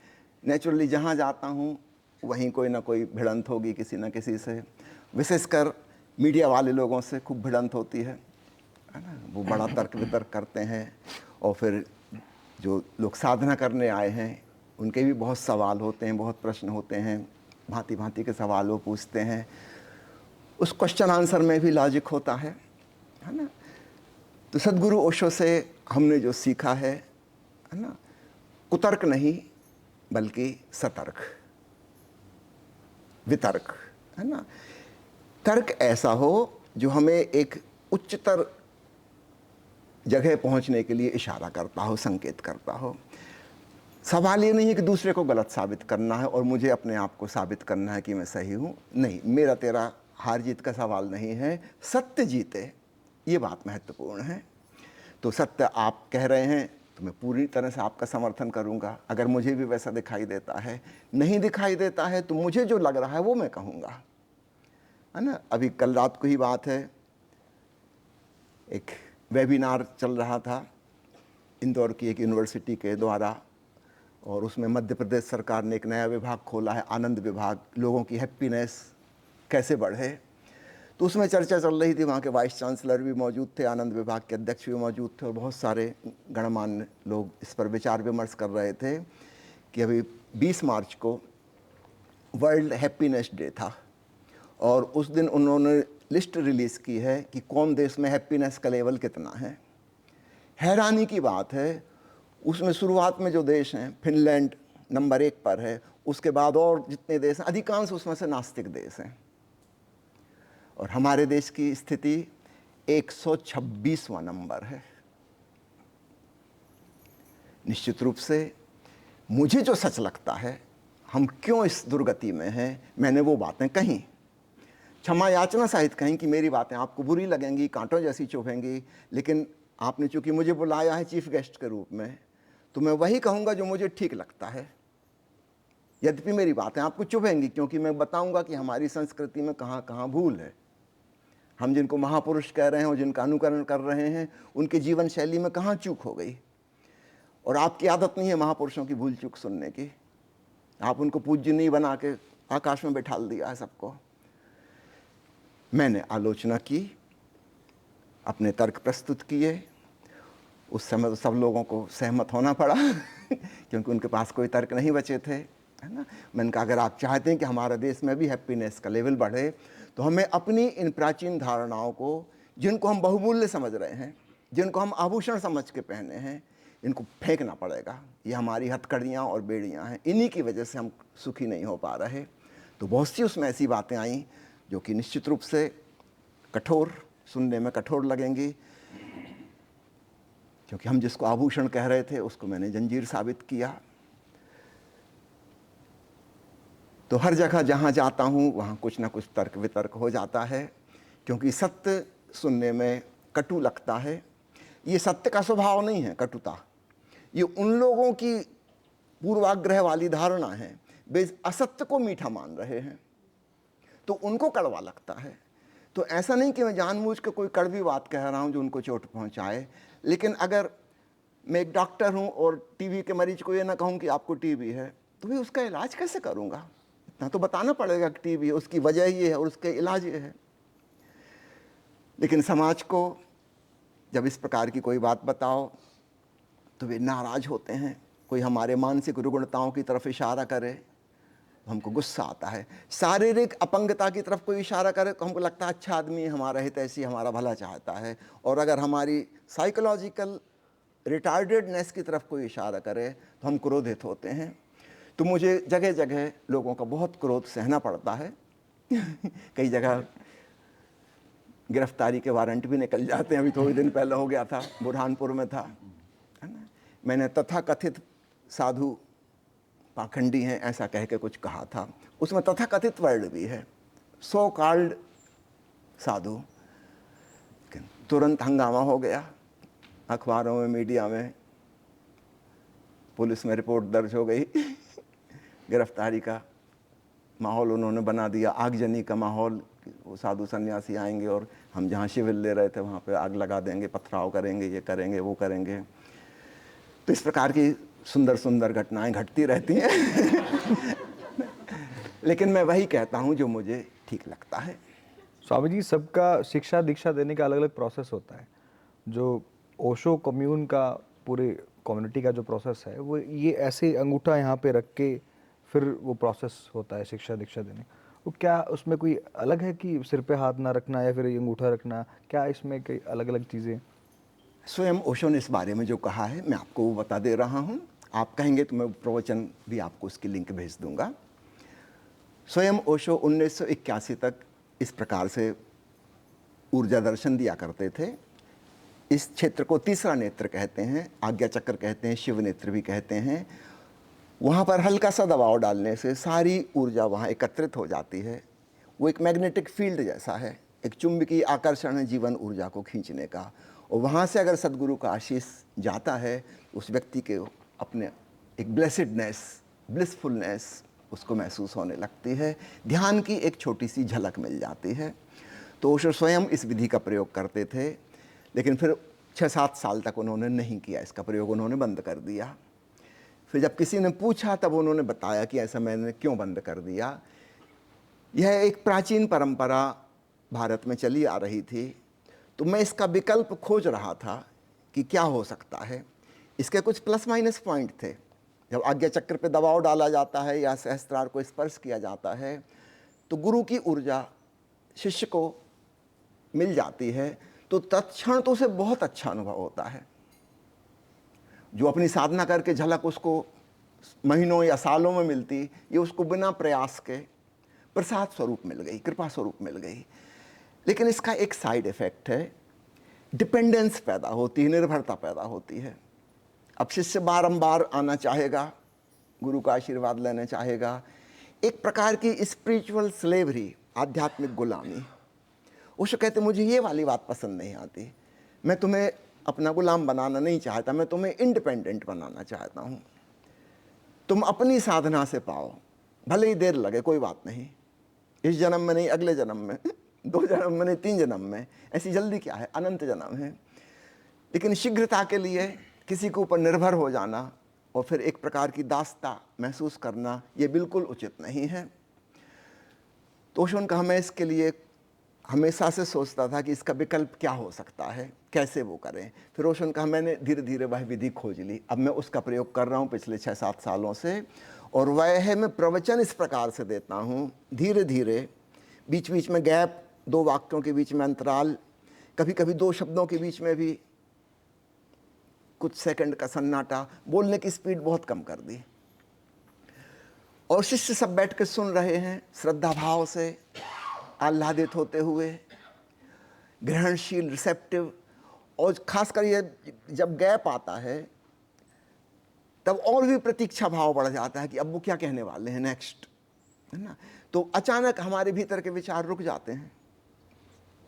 नेचुरली जहाँ जाता हूँ वहीं कोई ना कोई भिड़ंत होगी किसी न किसी से। विशेषकर मीडिया वाले लोगों से खूब भिड़ंत होती है ना। वो बड़ा तर्क वितर्क करते हैं, और फिर जो लोग साधना करने आए हैं उनके भी बहुत सवाल होते हैं, बहुत प्रश्न होते हैं, भांति भांति के सवाल वो पूछते हैं। उस क्वेश्चन आंसर में भी लॉजिक होता है ना। तो सद्गुरु ओशो से हमने जो सीखा है ना, कुतर्क नहीं बल्कि सतर्क, वितर्क, है ना। तर्क ऐसा हो जो हमें एक उच्चतर जगह पहुंचने के लिए इशारा करता हो, संकेत करता हो। सवाल ये नहीं है कि दूसरे को गलत साबित करना है और मुझे अपने आप को साबित करना है कि मैं सही हूँ। नहीं, मेरा तेरा हार जीत का सवाल नहीं है, सत्य जीते, ये बात महत्वपूर्ण है। तो सत्य आप कह रहे हैं तो मैं पूरी तरह से आपका समर्थन करूँगा। अगर मुझे भी वैसा दिखाई देता है, नहीं दिखाई देता है तो मुझे जो लग रहा है वो मैं कहूँगा, है ना। अभी कल रात को ही बात है, एक वेबिनार चल रहा था इंदौर की एक यूनिवर्सिटी के द्वारा, और उसमें मध्य प्रदेश सरकार ने एक नया विभाग खोला है, आनंद विभाग, लोगों की हैप्पीनेस कैसे बढ़े। तो उसमें चर्चा चल रही थी, वहाँ के वाइस चांसलर भी मौजूद थे, आनंद विभाग के अध्यक्ष भी मौजूद थे, और बहुत सारे गणमान्य लोग इस पर विचार विमर्श कर रहे थे कि अभी 20 मार्च को वर्ल्ड हैप्पीनेस डे था, और उस दिन उन्होंने लिस्ट रिलीज़ की है कि कौन देश में हैप्पीनेस का लेवल कितना है। हैरानी की बात है, उसमें शुरुआत में जो देश हैं, फिनलैंड नंबर 1 पर है, उसके बाद और जितने देश हैं अधिकांश उसमें से नास्तिक देश हैं, और हमारे देश की स्थिति 126वां नंबर है। निश्चित रूप से मुझे जो सच लगता है, हम क्यों इस दुर्गति में हैं, मैंने वो बातें कहीं, क्षमा याचना सहित कहीं कि मेरी बातें आपको बुरी लगेंगी, कांटों जैसी चुभेंगी, लेकिन आपने चूंकि मुझे बुलाया है चीफ गेस्ट के रूप में, तो मैं वही कहूँगा जो मुझे ठीक लगता है। यद्यपि मेरी बातें आपको चुभेंगी, क्योंकि मैं बताऊंगा कि हमारी संस्कृति में कहाँ कहाँ भूल है हम जिनको महापुरुष कह रहे हैं और जिनका अनुकरण कर रहे हैं, उनके जीवन शैली में कहाँ चूक हो गई। और आपकी आदत नहीं है महापुरुषों की भूल चूक सुनने की। आप उनको पूज्य नहीं बना के आकाश में बैठाल दिया है सबको। मैंने आलोचना की, अपने तर्क प्रस्तुत किए। उस समय तो सब लोगों को सहमत होना पड़ा क्योंकि उनके पास कोई तर्क नहीं बचे थे, है ना। मैंने कहा अगर आप चाहते हैं कि हमारे देश में भी हैप्पीनेस का लेवल बढ़े, तो हमें अपनी इन प्राचीन धारणाओं को, जिनको हम बहुमूल्य समझ रहे हैं, जिनको हम आभूषण समझ के पहने हैं, इनको फेंकना पड़ेगा। ये हमारी हथकड़ियाँ और बेड़ियाँ हैं, इन्हीं की वजह से हम सुखी नहीं हो पा रहे। तो बहुत सी उसमें ऐसी बातें आईं जो कि निश्चित रूप से कठोर, सुनने में कठोर लगेंगी, क्योंकि हम जिसको आभूषण कह रहे थे उसको मैंने जंजीर साबित किया। तो हर जगह जहाँ जाता हूँ वहाँ कुछ ना कुछ तर्क वितर्क हो जाता है, क्योंकि सत्य सुनने में कटु लगता है। ये सत्य का स्वभाव नहीं है कटुता, ये उन लोगों की पूर्वाग्रह वाली धारणा है। वे असत्य को मीठा मान रहे हैं तो उनको कड़वा लगता है। तो ऐसा नहीं कि मैं जानबूझ के कोई कड़वी बात कह रहा हूँ जो उनको चोट पहुँचाए, लेकिन अगर मैं एक डॉक्टर हूँ और टीबी के मरीज को ये ना कहूँ कि आपको टीबी है, तो भी उसका इलाज कैसे करूँगा? इतना तो बताना पड़ेगा कि टीबी है, उसकी वजह ये है और उसका इलाज ये है। लेकिन समाज को जब इस प्रकार की कोई बात बताओ तो वे नाराज होते हैं। कोई हमारे मानसिक रुग्णताओं की तरफ इशारा करे तो हमको गुस्सा आता है। शारीरिक अपंगता की तरफ कोई इशारा करे तो हमको लगता है अच्छा आदमी हमारा हित ऐसी हमारा भला चाहता है। और अगर हमारी साइकोलॉजिकल रिटार्डेडनेस की तरफ कोई इशारा करे तो हम क्रोधित होते हैं। तो मुझे जगह जगह लोगों का बहुत क्रोध सहना पड़ता है कई जगह गिरफ्तारी के वारंट भी निकल जाते हैं। अभी थोड़े दिन पहले हो गया था, बुरहानपुर में था, है ना। मैंने तथाकथित साधु पाखंडी हैं ऐसा कह के कुछ कहा था, उसमें तथाकथित वर्ड भी है, सो कॉल्ड साधु। तुरंत हंगामा हो गया, अखबारों में, मीडिया में, पुलिस में रिपोर्ट दर्ज हो गई गिरफ्तारी का माहौल उन्होंने बना दिया, आगजनी का माहौल। वो साधु सन्यासी आएंगे और हम जहाँ शिविर ले रहे थे वहाँ पे आग लगा देंगे, पथराव करेंगे, ये करेंगे, वो करेंगे। तो इस प्रकार की सुंदर सुंदर घटनाएं घटती रहती हैं लेकिन मैं वही कहता हूँ जो मुझे ठीक लगता है। स्वामी जी, सबका शिक्षा दीक्षा देने का अलग अलग प्रोसेस होता है। जो ओशो कम्यून का, पूरे कम्युनिटी का जो प्रोसेस है, वो ये ऐसे अंगूठा यहाँ पे रख के फिर वो प्रोसेस होता है शिक्षा दीक्षा देने। वो क्या उसमें कोई अलग है कि सिर पे हाथ ना रखना या फिर ये अंगूठा रखना, क्या इसमें कई अलग अलग चीज़ें? स्वयं ओशो ने इस बारे में जो कहा है मैं आपको वो बता दे रहा हूँ। आप कहेंगे तो मैं प्रवचन भी आपको उसकी लिंक भेज दूंगा। स्वयं ओशो 1981 तक इस प्रकार से ऊर्जा दर्शन दिया करते थे। इस क्षेत्र को तीसरा नेत्र कहते हैं, आज्ञा चक्र कहते हैं, शिव नेत्र भी कहते हैं। वहाँ पर हल्का सा दबाव डालने से सारी ऊर्जा वहाँ एकत्रित हो जाती है। वो एक मैग्नेटिक फील्ड जैसा है, एक चुंबकीय आकर्षण है जीवन ऊर्जा को खींचने का। और वहाँ से अगर सदगुरु का आशीष जाता है, उस व्यक्ति के अपने एक ब्लेसिडनेस, ब्लिसफुलनेस उसको महसूस होने लगती है। ध्यान की एक छोटी सी झलक मिल जाती है। तो ओशो स्वयं इस विधि का प्रयोग करते थे, लेकिन फिर 6-7 साल तक उन्होंने नहीं किया इसका प्रयोग, उन्होंने बंद कर दिया। फिर जब किसी ने पूछा तब उन्होंने बताया कि ऐसा मैंने क्यों बंद कर दिया। यह एक प्राचीन परंपरा भारत में चली आ रही थी, तो मैं इसका विकल्प खोज रहा था कि क्या हो सकता है। इसके कुछ प्लस माइनस पॉइंट थे। जब आज्ञा चक्र पे दबाव डाला जाता है या सहस्त्रार को स्पर्श किया जाता है तो गुरु की ऊर्जा शिष्य को मिल जाती है, तो तत्क्षण तो उसे बहुत अच्छा अनुभव होता है। जो अपनी साधना करके झलक उसको महीनों या सालों में मिलती, ये उसको बिना प्रयास के प्रसाद स्वरूप मिल गई, कृपा स्वरूप मिल गई। लेकिन इसका एक साइड इफेक्ट है, डिपेंडेंस पैदा होती है, निर्भरता पैदा होती है। अब शिष्य बारंबार आना चाहेगा, गुरु का आशीर्वाद लेना चाहेगा, एक प्रकार की स्पिरिचुअल स्लेवरी, आध्यात्मिक गुलामी। उसको कहते मुझे ये वाली बात पसंद नहीं आती, मैं तुम्हें अपना गुलाम बनाना नहीं चाहता, मैं तुम्हें इंडिपेंडेंट बनाना चाहता हूँ। तुम अपनी साधना से पाओ, भले ही देर लगे कोई बात नहीं, इस जन्म में नहीं अगले जन्म में 2 जन्म मैंने 3 जन्म में, ऐसी जल्दी क्या है, अनंत जन्म है। लेकिन शीघ्रता के लिए किसी के ऊपर निर्भर हो जाना और फिर एक प्रकार की दासता महसूस करना, ये बिल्कुल उचित नहीं है। तो ओशो ने कहा, मैं इसके लिए हमेशा से सोचता था कि इसका विकल्प क्या हो सकता है, कैसे वो करें। फिर ओशो ने कहा, मैंने धीरे धीरे वह विधि खोज ली, अब मैं उसका प्रयोग कर रहा हूँ पिछले 6-7 सालों से। और वह है, मैं प्रवचन इस प्रकार से देता हूँ, धीरे धीरे, बीच बीच में गैप, 2 वाक्यों के बीच में अंतराल, कभी कभी 2 शब्दों के बीच में भी कुछ सेकंड का सन्नाटा, बोलने की स्पीड बहुत कम कर दी। और शिष्य सब बैठ के सुन रहे हैं, श्रद्धा भाव से, आह्लादित होते हुए, ग्रहणशील, रिसेप्टिव। और खासकर ये जब गैप आता है तब और भी प्रतीक्षा भाव बढ़ जाता है कि अब वो क्या कहने वाले हैं नेक्स्ट, है ना। तो अचानक हमारे भीतर के विचार रुक जाते हैं,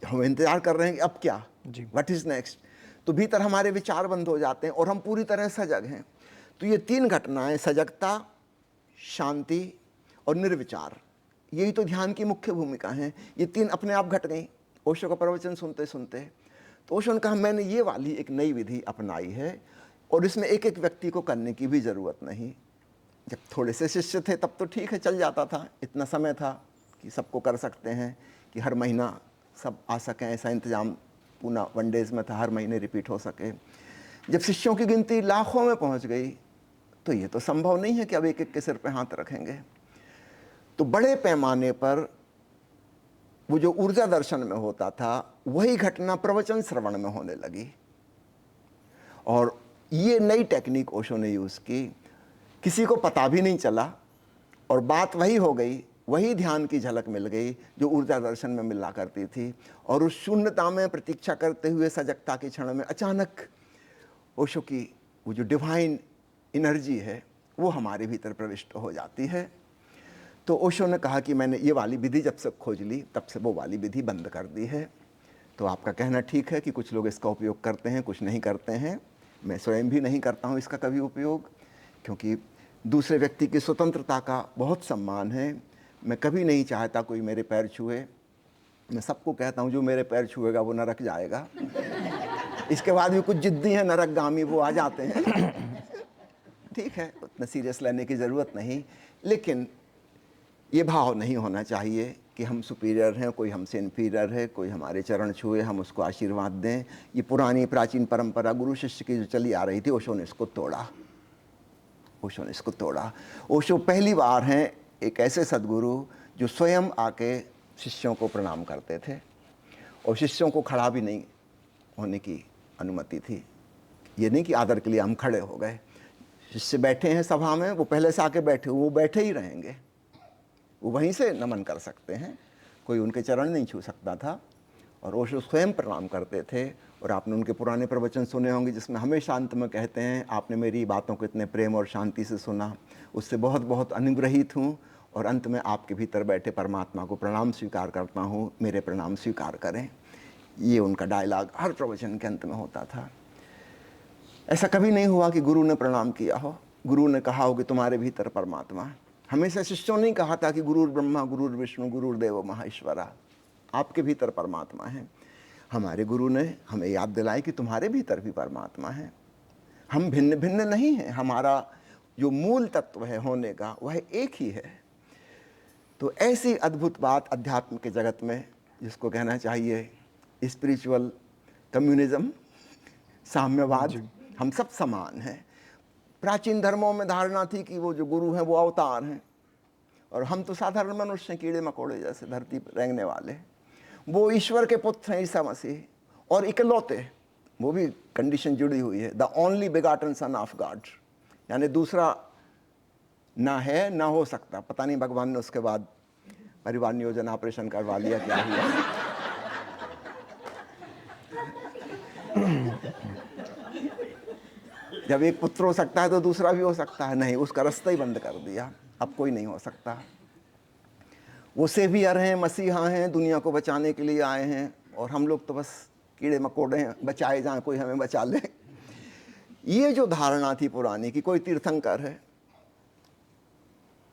हम इंतजार कर रहे हैं कि अब क्या, व्हाट इज नेक्स्ट। तो भीतर हमारे विचार बंद हो जाते हैं और हम पूरी तरह सजग हैं। तो ये 3 घटनाएं, सजगता, शांति और निर्विचार, यही तो ध्यान की मुख्य भूमिका है। ये 3 अपने आप घट गई ओशो का प्रवचन सुनते सुनते। तो ओशो ने कहा, मैंने ये वाली एक नई विधि अपनाई है और इसमें एक एक व्यक्ति को करने की भी ज़रूरत नहीं। जब थोड़े से शिष्य थे तब तो ठीक है, चल जाता था, इतना समय था कि सबको कर सकते हैं, कि हर महीना सब आ सकें, ऐसा इंतज़ाम पूना 1 डेज़ में था, हर महीने रिपीट हो सके। जब शिष्यों की गिनती लाखों में पहुंच गई तो ये तो संभव नहीं है कि अब एक एक के सिर पे हाथ रखेंगे। तो बड़े पैमाने पर वो जो ऊर्जा दर्शन में होता था, वही घटना प्रवचन श्रवण में होने लगी। और ये नई टेक्निक ओशो ने यूज़ की, किसी को पता भी नहीं चला और बात वही हो गई, वही ध्यान की झलक मिल गई जो ऊर्जा दर्शन में मिला करती थी। और उस शून्यता में प्रतीक्षा करते हुए सजगता के क्षण में अचानक ओशो की वो जो डिवाइन एनर्जी है वो हमारे भीतर प्रविष्ट हो जाती है। तो ओशो ने कहा कि मैंने ये वाली विधि जब से खोज ली तब से वो वाली विधि बंद कर दी है। तो आपका कहना ठीक है कि कुछ लोग इसका उपयोग करते हैं, कुछ नहीं करते हैं। मैं स्वयं भी नहीं करता हूँ इसका कभी उपयोग, क्योंकि दूसरे व्यक्ति की स्वतंत्रता का बहुत सम्मान है। मैं कभी नहीं चाहता कोई मेरे पैर छुए। मैं सबको कहता हूँ जो मेरे पैर छुएगा वो नरक जाएगा। इसके बाद भी कुछ जिद्दी हैं नरकगामी, वो आ जाते हैं। ठीक है, उतना सीरियस लेने की ज़रूरत नहीं, लेकिन ये भाव नहीं होना चाहिए कि हम सुपीरियर हैं, कोई हमसे इन्फीरियर है, कोई हमारे चरण छुए हम उसको आशीर्वाद दें। ये पुरानी प्राचीन परंपरा गुरु शिष्य की जो चली आ रही थी, ओशो ने इसको तोड़ा। ओशो ने इसको तोड़ा। ओशो पहली बार हैं एक ऐसे सद्गुरु जो स्वयं आके शिष्यों को प्रणाम करते थे और शिष्यों को खड़ा भी नहीं होने की अनुमति थी। ये नहीं कि आदर के लिए हम खड़े हो गए। शिष्य बैठे हैं सभा में, वो पहले से आके बैठे, वो बैठे ही रहेंगे, वो वहीं से नमन कर सकते हैं, कोई उनके चरण नहीं छू सकता था। और ओशो स्वयं प्रणाम करते थे। और आपने उनके पुराने प्रवचन सुने होंगे जिसमें हमेशा अंत में कहते हैं, आपने मेरी बातों को इतने प्रेम और शांति से सुना, उससे बहुत बहुत अनुग्रहित हूँ और अंत में आपके भीतर बैठे परमात्मा को प्रणाम स्वीकार करता हूँ, मेरे प्रणाम स्वीकार करें। ये उनका डायलॉग हर प्रवचन के अंत में होता था। ऐसा कभी नहीं हुआ कि गुरु ने प्रणाम किया हो, गुरु ने कहा हो कि तुम्हारे भीतर परमात्मा है। हमेशा शिष्यों ने कहा था कि गुरुर ब्रह्मा गुरुर विष्णु गुरुर्देव महेश्वरा, आपके भीतर परमात्मा है। हमारे गुरु ने हमें याद दिलाई कि तुम्हारे भीतर भी परमात्मा है। हम भिन्न भिन्न नहीं हैं, हमारा जो मूल तत्व है होने का वह एक ही है। तो ऐसी अद्भुत बात अध्यात्म के जगत में, जिसको कहना चाहिए स्पिरिचुअल कम्युनिज्म, साम्यवाद, हम सब समान हैं। प्राचीन धर्मों में धारणा थी कि वो जो गुरु हैं वो अवतार हैं और हम तो साधारण मनुष्य हैं, कीड़े मकोड़े जैसे धरती पर रेंगने वाले। वो ईश्वर के पुत्र हैं, ईसा मसीह, और इकलौते, वो भी कंडीशन जुड़ी हुई है, the only begotten son of God, यानी दूसरा ना है ना हो सकता। पता नहीं भगवान ने उसके बाद परिवार नियोजन ऑपरेशन करवा लिया, क्या हुआ। जब एक पुत्र हो सकता है तो दूसरा भी हो सकता है, नहीं, उसका रास्ता ही बंद कर दिया, अब कोई नहीं हो सकता। वो सेवियर हैं, मसीहा हैं, दुनिया को बचाने के लिए आए हैं और हम लोग तो बस कीड़े मकोड़े हैं, बचाए जाएं, कोई हमें बचा ले। ये जो धारणा थी पुरानी कि कोई तीर्थंकर है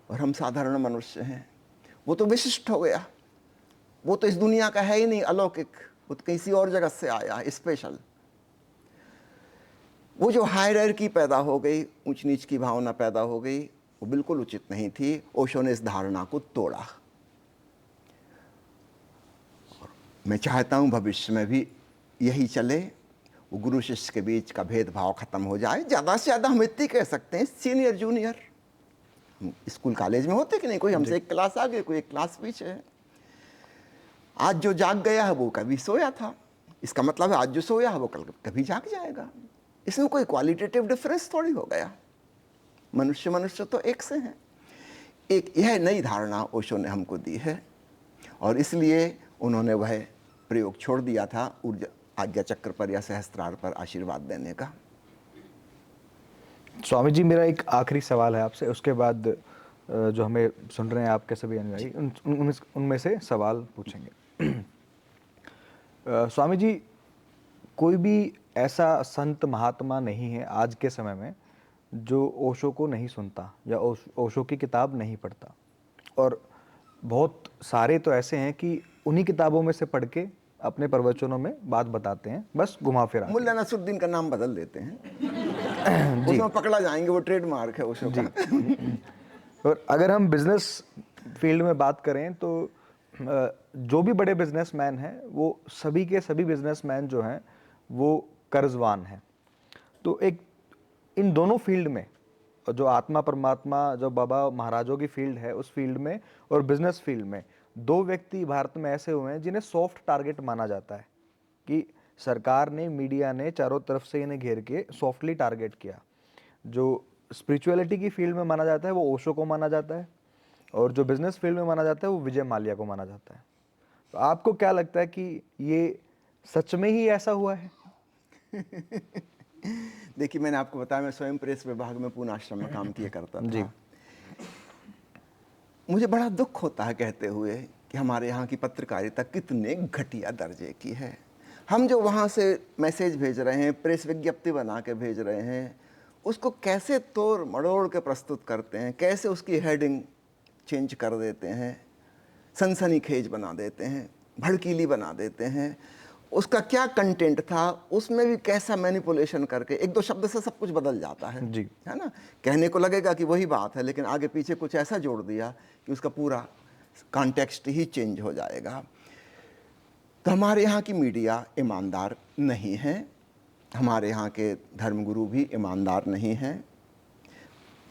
और हम साधारण मनुष्य हैं, वो तो विशिष्ट हो गया। वो तो इस दुनिया का है ही नहीं, अलौकिक, वो तो किसी और जगत से आया, स्पेशल। वो जो हायरार्की पैदा हो गई, ऊंच नीच की भावना पैदा हो गई, वो बिल्कुल उचित नहीं थी। ओशो ने इस धारणा को तोड़ा। मैं चाहता हूं भविष्य में भी यही चले, वो गुरु शिष्य के बीच का भेदभाव खत्म हो जाए। ज़्यादा से ज़्यादा हम इतनी कह सकते हैं, सीनियर जूनियर स्कूल कॉलेज में होते कि नहीं, कोई हमसे एक क्लास आगे, कोई एक क्लास पीछे है। आज जो जाग गया है वो कभी सोया था, इसका मतलब है आज जो सोया है वो कल कभी जाग जाएगा। इसमें कोई क्वालिटेटिव डिफरेंस थोड़ी हो गया। मनुष्य मनुष्य तो एक से हैं। एक यह नई धारणा ओशो ने हमको दी है, और इसलिए उन्होंने वह प्रयोग छोड़ दिया था ऊर्जा आज्ञा चक्र पर या सहस्त्रार पर आशीर्वाद देने का। स्वामी जी, मेरा एक आखिरी सवाल है आपसे, उसके बाद जो हमें सुन रहे हैं आपके सभी अनुयायी उनमें से सवाल पूछेंगे। स्वामी जी, कोई भी ऐसा संत महात्मा नहीं है आज के समय में जो ओशो को नहीं सुनता या ओशो की किताब नहीं पढ़ता, और बहुत सारे तो ऐसे हैं कि उन्हीं किताबों में से पढ़ के अपने प्रवचनों में बात बताते हैं, बस घुमा फिरा के। मुल्ला नसरुद्दीन का नाम बदल देते हैं, उसमें पकड़ा जाएंगे, वो ट्रेडमार्क है ओशो का। और अगर हम बिजनेस फील्ड में बात करें तो जो भी बड़े बिजनेसमैन हैं वो सभी के सभी बिजनेसमैन जो हैं वो कर्जवान हैं। तो एक इन दोनों फील्ड में, जो आत्मा परमात्मा, जो बाबा महाराजों की फील्ड है उस फील्ड में, और बिजनेस फील्ड में, दो व्यक्ति भारत में ऐसे हुए हैं जिन्हें सॉफ्ट टारगेट माना जाता है, कि सरकार ने, मीडिया ने चारों तरफ से इन्हें घेर के सॉफ्टली टारगेट किया। जो स्पिरिचुअलिटी की फील्ड में माना जाता है वो ओशो को माना जाता है, और जो बिजनेस फील्ड में माना जाता है वो विजय माल्या को माना जाता है। तो आपको क्या लगता है कि ये सच में ही ऐसा हुआ है? देखिए, मैंने आपको बताया मैं स्वयं प्रेस विभाग में पूर्ण आश्रम में काम किया करता था। जी। मुझे बड़ा दुख होता है कहते हुए कि हमारे यहाँ की पत्रकारिता कितने घटिया दर्जे की है। हम जो वहाँ से मैसेज भेज रहे हैं, प्रेस विज्ञप्ति बना के भेज रहे हैं, उसको कैसे तोड़ मड़ोड़ के प्रस्तुत करते हैं, कैसे उसकी हेडिंग चेंज कर देते हैं, सनसनीखेज बना देते हैं, भड़कीली बना देते हैं। उसका क्या कंटेंट था, उसमें भी कैसा मैनिपुलेशन करके एक दो शब्द से सब कुछ बदल जाता है जी। है ना। कहने को लगेगा कि वही बात है, लेकिन आगे पीछे कुछ ऐसा जोड़ दिया कि उसका पूरा कॉन्टेक्स्ट ही चेंज हो जाएगा। तो हमारे यहाँ की मीडिया ईमानदार नहीं है, हमारे यहाँ के धर्मगुरु भी ईमानदार नहीं हैं।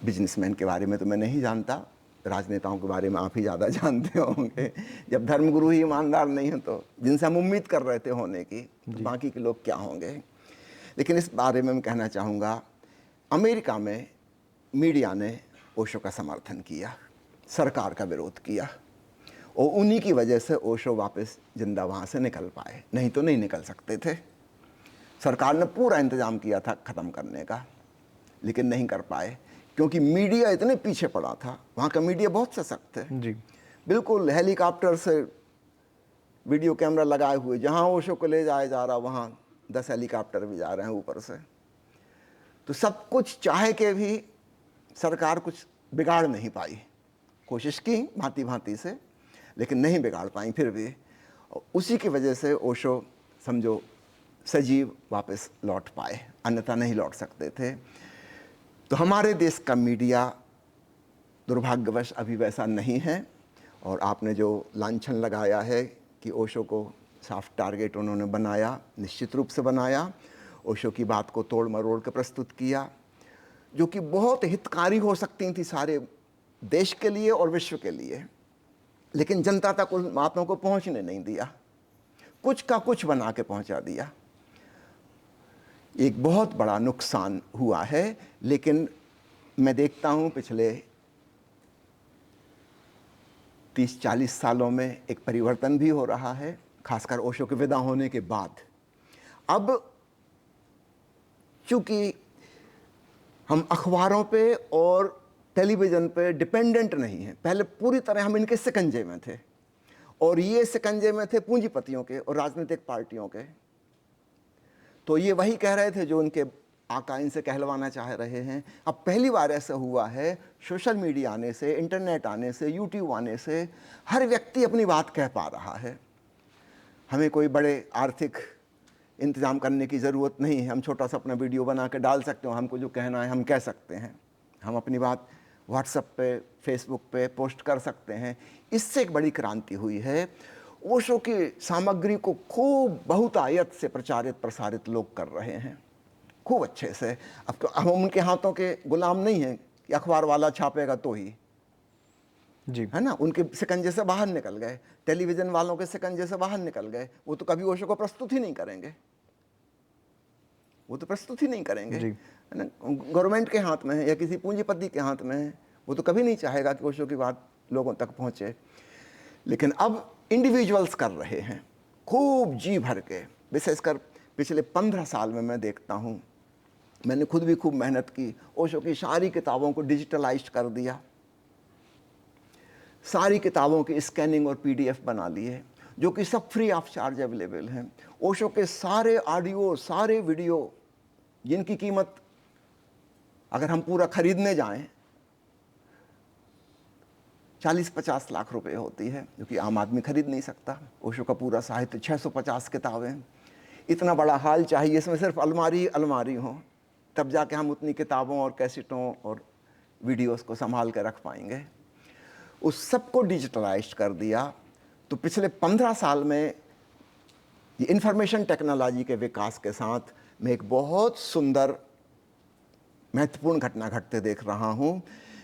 बिजनेसमैन के बारे में तो मैं नहीं जानता, राजनेताओं के बारे में आप ही ज़्यादा जानते होंगे। जब धर्मगुरु ही ईमानदार नहीं हैं तो जिनसे हम उम्मीद कर रहे थे होने की, तो बाकी के लोग क्या होंगे। लेकिन इस बारे में मैं कहना चाहूँगा, अमेरिका में मीडिया ने ओशो का समर्थन किया, सरकार का विरोध किया, और उन्हीं की वजह से ओशो वापस जिंदा वहाँ से निकल पाए, नहीं तो नहीं निकल सकते थे। सरकार ने पूरा इंतज़ाम किया था ख़त्म करने का, लेकिन नहीं कर पाए क्योंकि मीडिया इतने पीछे पड़ा था। वहाँ का मीडिया बहुत सशक्त है जी। बिल्कुल हेलीकॉप्टर से वीडियो कैमरा लगाए हुए, जहाँ ओशो को ले जाया जा रहा वहाँ 10 हेलीकॉप्टर भी जा रहे हैं ऊपर से। तो सब कुछ चाहे के भी सरकार कुछ बिगाड़ नहीं पाई। कोशिश की भांति भांति से, लेकिन नहीं बिगाड़ पाई फिर भी। और उसी की वजह से ओशो समझो सजीव वापस लौट पाए, अन्यथा नहीं लौट सकते थे। तो हमारे देश का मीडिया दुर्भाग्यवश अभी वैसा नहीं है, और आपने जो लांछन लगाया है कि ओशो को सॉफ्ट टारगेट उन्होंने बनाया, निश्चित रूप से बनाया। ओशो की बात को तोड़ मरोड़ के प्रस्तुत किया, जो कि बहुत हितकारी हो सकती थी सारे देश के लिए और विश्व के लिए, लेकिन जनता तक उन बातों को पहुंचने नहीं दिया, कुछ का कुछ बना के पहुंचा दिया। एक बहुत बड़ा नुकसान हुआ है। लेकिन मैं देखता हूं पिछले 30-40 सालों में एक परिवर्तन भी हो रहा है, खासकर ओशो के विदा होने के बाद। अब चूंकि हम अखबारों पे और टेलीविज़न पे डिपेंडेंट नहीं हैं, पहले पूरी तरह हम इनके शिकंजे में थे, और ये शिकंजे में थे पूंजीपतियों के और राजनीतिक पार्टियों के। तो ये वही कह रहे थे जो उनके आका इनसे कहलवाना चाह रहे हैं। अब पहली बार ऐसा हुआ है, सोशल मीडिया आने से, इंटरनेट आने से, यूट्यूब आने से हर व्यक्ति अपनी बात कह पा रहा है। हमें कोई बड़े आर्थिक इंतज़ाम करने की ज़रूरत नहीं है। हम छोटा सा अपना वीडियो बना के डाल सकते हो, हमको जो कहना है हम कह सकते हैं। हम अपनी बात व्हाट्सएप पे, फेसबुक पे पोस्ट कर सकते हैं। इससे एक बड़ी क्रांति हुई है। ओशो की सामग्री को खूब बहुतायत से प्रचारित प्रसारित लोग कर रहे हैं, खूब अच्छे से। अब तो हम उनके हाथों के गुलाम नहीं हैं कि अखबार वाला छापेगा तो ही, जी। है ना। उनके शिकंजे से बाहर निकल गए, टेलीविज़न वालों के शिकंजे से बाहर निकल गए। वो तो कभी ओशो को प्रस्तुत ही नहीं करेंगे, वो तो प्रस्तुत ही नहीं करेंगे, जी। है ना। गवर्नमेंट के हाथ में है या किसी पूंजीपति के हाथ में है, वो तो कभी नहीं चाहेगा कि ओशो की बात लोगों तक पहुँचे। लेकिन अब इंडिविजुअल्स कर रहे हैं खूब जी भर के। विशेषकर पिछले 15 साल में मैं देखता हूँ, मैंने खुद भी खूब मेहनत की, ओशो की सारी किताबों को डिजिटलाइज्ड कर दिया, सारी किताबों की स्कैनिंग और पीडीएफ बना लिए, जो कि सब फ्री ऑफ चार्ज अवेलेबल हैं। ओशो के सारे ऑडियो, सारे वीडियो, जिनकी कीमत अगर हम पूरा खरीदने जाएं 40-50 लाख रुपए होती है, जो कि आम आदमी खरीद नहीं सकता। ओशो का पूरा साहित्य 650 किताबें, इतना बड़ा हाल चाहिए, इसमें सिर्फ अलमारी अलमारी हो, तब जाके हम उतनी किताबों और कैसेटों और वीडियोस को संभाल कर रख पाएंगे। उस सब को डिजिटलाइज कर दिया। तो पिछले 15 साल में ये इंफॉर्मेशन टेक्नोलॉजी के विकास के साथ मैं एक बहुत सुंदर महत्वपूर्ण घटना घटते देख रहा हूँ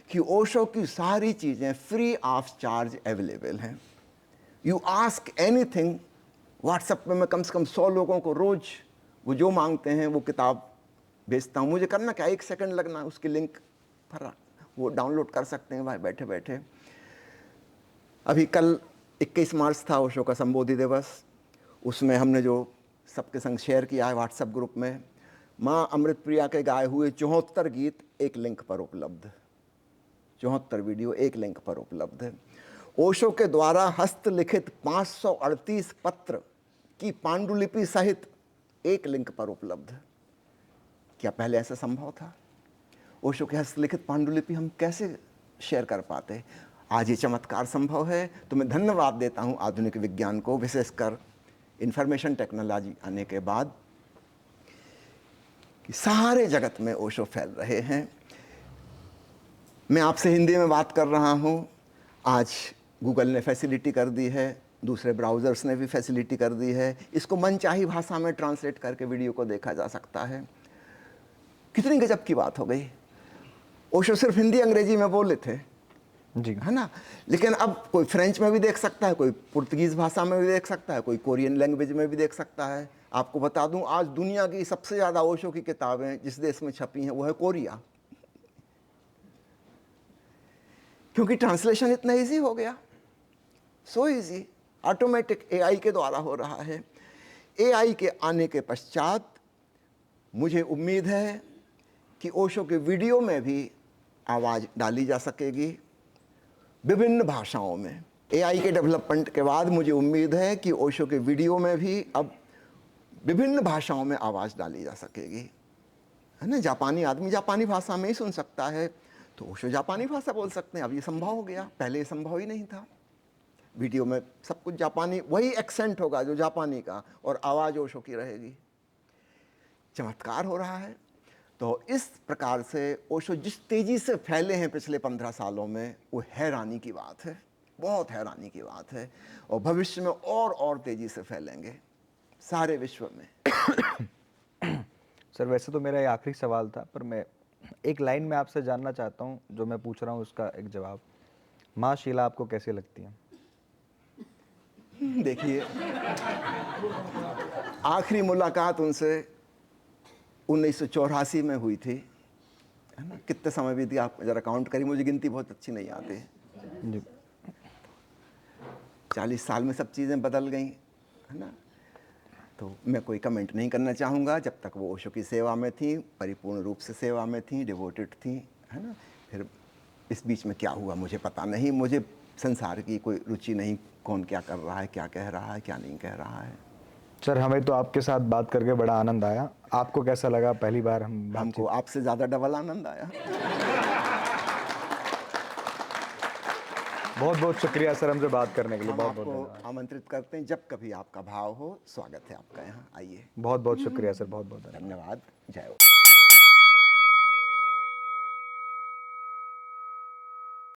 कि ओशो की सारी चीज़ें फ्री ऑफ चार्ज अवेलेबल हैं। यू आस्क एनीथिंग, व्हाट्सएप पे मैं कम से कम 100 लोगों को रोज़ वो जो मांगते हैं वो किताब भेजता हूँ। मुझे करना क्या, 1 सेकंड लगना है, उसकी लिंक पर वो डाउनलोड कर सकते हैं भाई बैठे बैठे। अभी कल 21 मार्च था ओशो का संबोधि दिवस, उसमें हमने जो सबके संग शेयर किया है व्हाट्सएप ग्रुप में, माँ अमृत प्रिया के गाए हुए 74 गीत एक लिंक पर उपलब्ध, 74 वीडियो एक लिंक पर उपलब्ध है। ओशो के द्वारा हस्तलिखित 538 पत्र की पांडुलिपि सहित एक लिंक पर उपलब्ध। क्या पहले ऐसा संभव था? ओशो के हस्तलिखित पांडुलिपि हम कैसे शेयर कर पाते? आज ये चमत्कार संभव है। तो मैं धन्यवाद देता हूँ आधुनिक विज्ञान को, विशेषकर इंफॉर्मेशन टेक्नोलॉजी आने के बाद, कि सारे जगत में ओशो फैल रहे हैं। मैं आपसे हिंदी में बात कर रहा हूँ, आज गूगल ने फैसिलिटी कर दी है, दूसरे ब्राउज़र्स ने भी फैसिलिटी कर दी है, इसको मनचाही भाषा में ट्रांसलेट करके वीडियो को देखा जा सकता है। कितनी गजब की बात हो गई। ओशो सिर्फ हिंदी अंग्रेजी में बोले थे, जी। है ना, लेकिन अब कोई फ्रेंच में भी देख सकता है, कोई पुर्तगीज़ भाषा में भी देख सकता है, कोई कोरियन लैंग्वेज में भी देख सकता है। आपको बता दूं, आज दुनिया की सबसे ज़्यादा ओशो की किताबें जिस देश में छपी हैं वो है कोरिया, क्योंकि ट्रांसलेशन इतना इजी हो गया, सो इजी, ऑटोमेटिक एआई के द्वारा हो रहा है। एआई के आने के पश्चात मुझे उम्मीद है कि ओशो के वीडियो में भी आवाज़ डाली जा सकेगी विभिन्न भाषाओं में। एआई के डेवलपमेंट के बाद मुझे उम्मीद है कि ओशो के वीडियो में भी अब विभिन्न भाषाओं में आवाज़ डाली जा सकेगी, है ना। जापानी आदमी जापानी भाषा में ही सुन सकता है, तो ओशो जापानी भाषा बोल सकते हैं। अब ये संभव हो गया, पहले ये संभव ही नहीं था। वीडियो में सब कुछ जापानी, वही एक्सेंट होगा जो जापानी का, और आवाज़ ओशो की रहेगी। चमत्कार हो रहा है। तो इस प्रकार से ओशो जिस तेज़ी से फैले हैं पिछले 15 सालों में, वो हैरानी की बात है, बहुत हैरानी की बात है। और भविष्य में और तेज़ी से फैलेंगे सारे विश्व में। सर, वैसे तो मेरा ये आखिरी सवाल था, पर मैं एक लाइन में आपसे जानना चाहता हूँ, जो मैं पूछ रहा हूँ उसका एक जवाब। माँ शीला आपको कैसी लगती हैं? देखिए, आखिरी मुलाकात उनसे 1984 में हुई थी, है ना। कितने समय भी थी आप जरा काउंट करिए, मुझे गिनती बहुत अच्छी नहीं आती। जी। 40 साल में सब चीज़ें बदल गई, है ना। तो मैं कोई कमेंट नहीं करना चाहूँगा। जब तक वो ओशो की सेवा में थी, परिपूर्ण रूप से सेवा में थी, डिवोटेड थी, है ना। फिर इस बीच में क्या हुआ मुझे पता नहीं, मुझे संसार की कोई रुचि नहीं, कौन क्या कर रहा है, क्या कह रहा है, क्या नहीं कह रहा है। सर हमें तो आपके साथ बात करके बड़ा आनंद आया। आपको कैसा लगा? पहली बार हम हमको आपसे ज़्यादा डबल आनंद आया। बहुत बहुत शुक्रिया सर हमसे बात करने के लिए। हम बहुत बहुत आपको धन्यवाद। आमंत्रित करते हैं, जब कभी आपका भाव हो, स्वागत है आपका यहाँ, आइए। बहुत बहुत शुक्रिया सर, बहुत बहुत धन्यवाद। धन्यवाद। जय हो।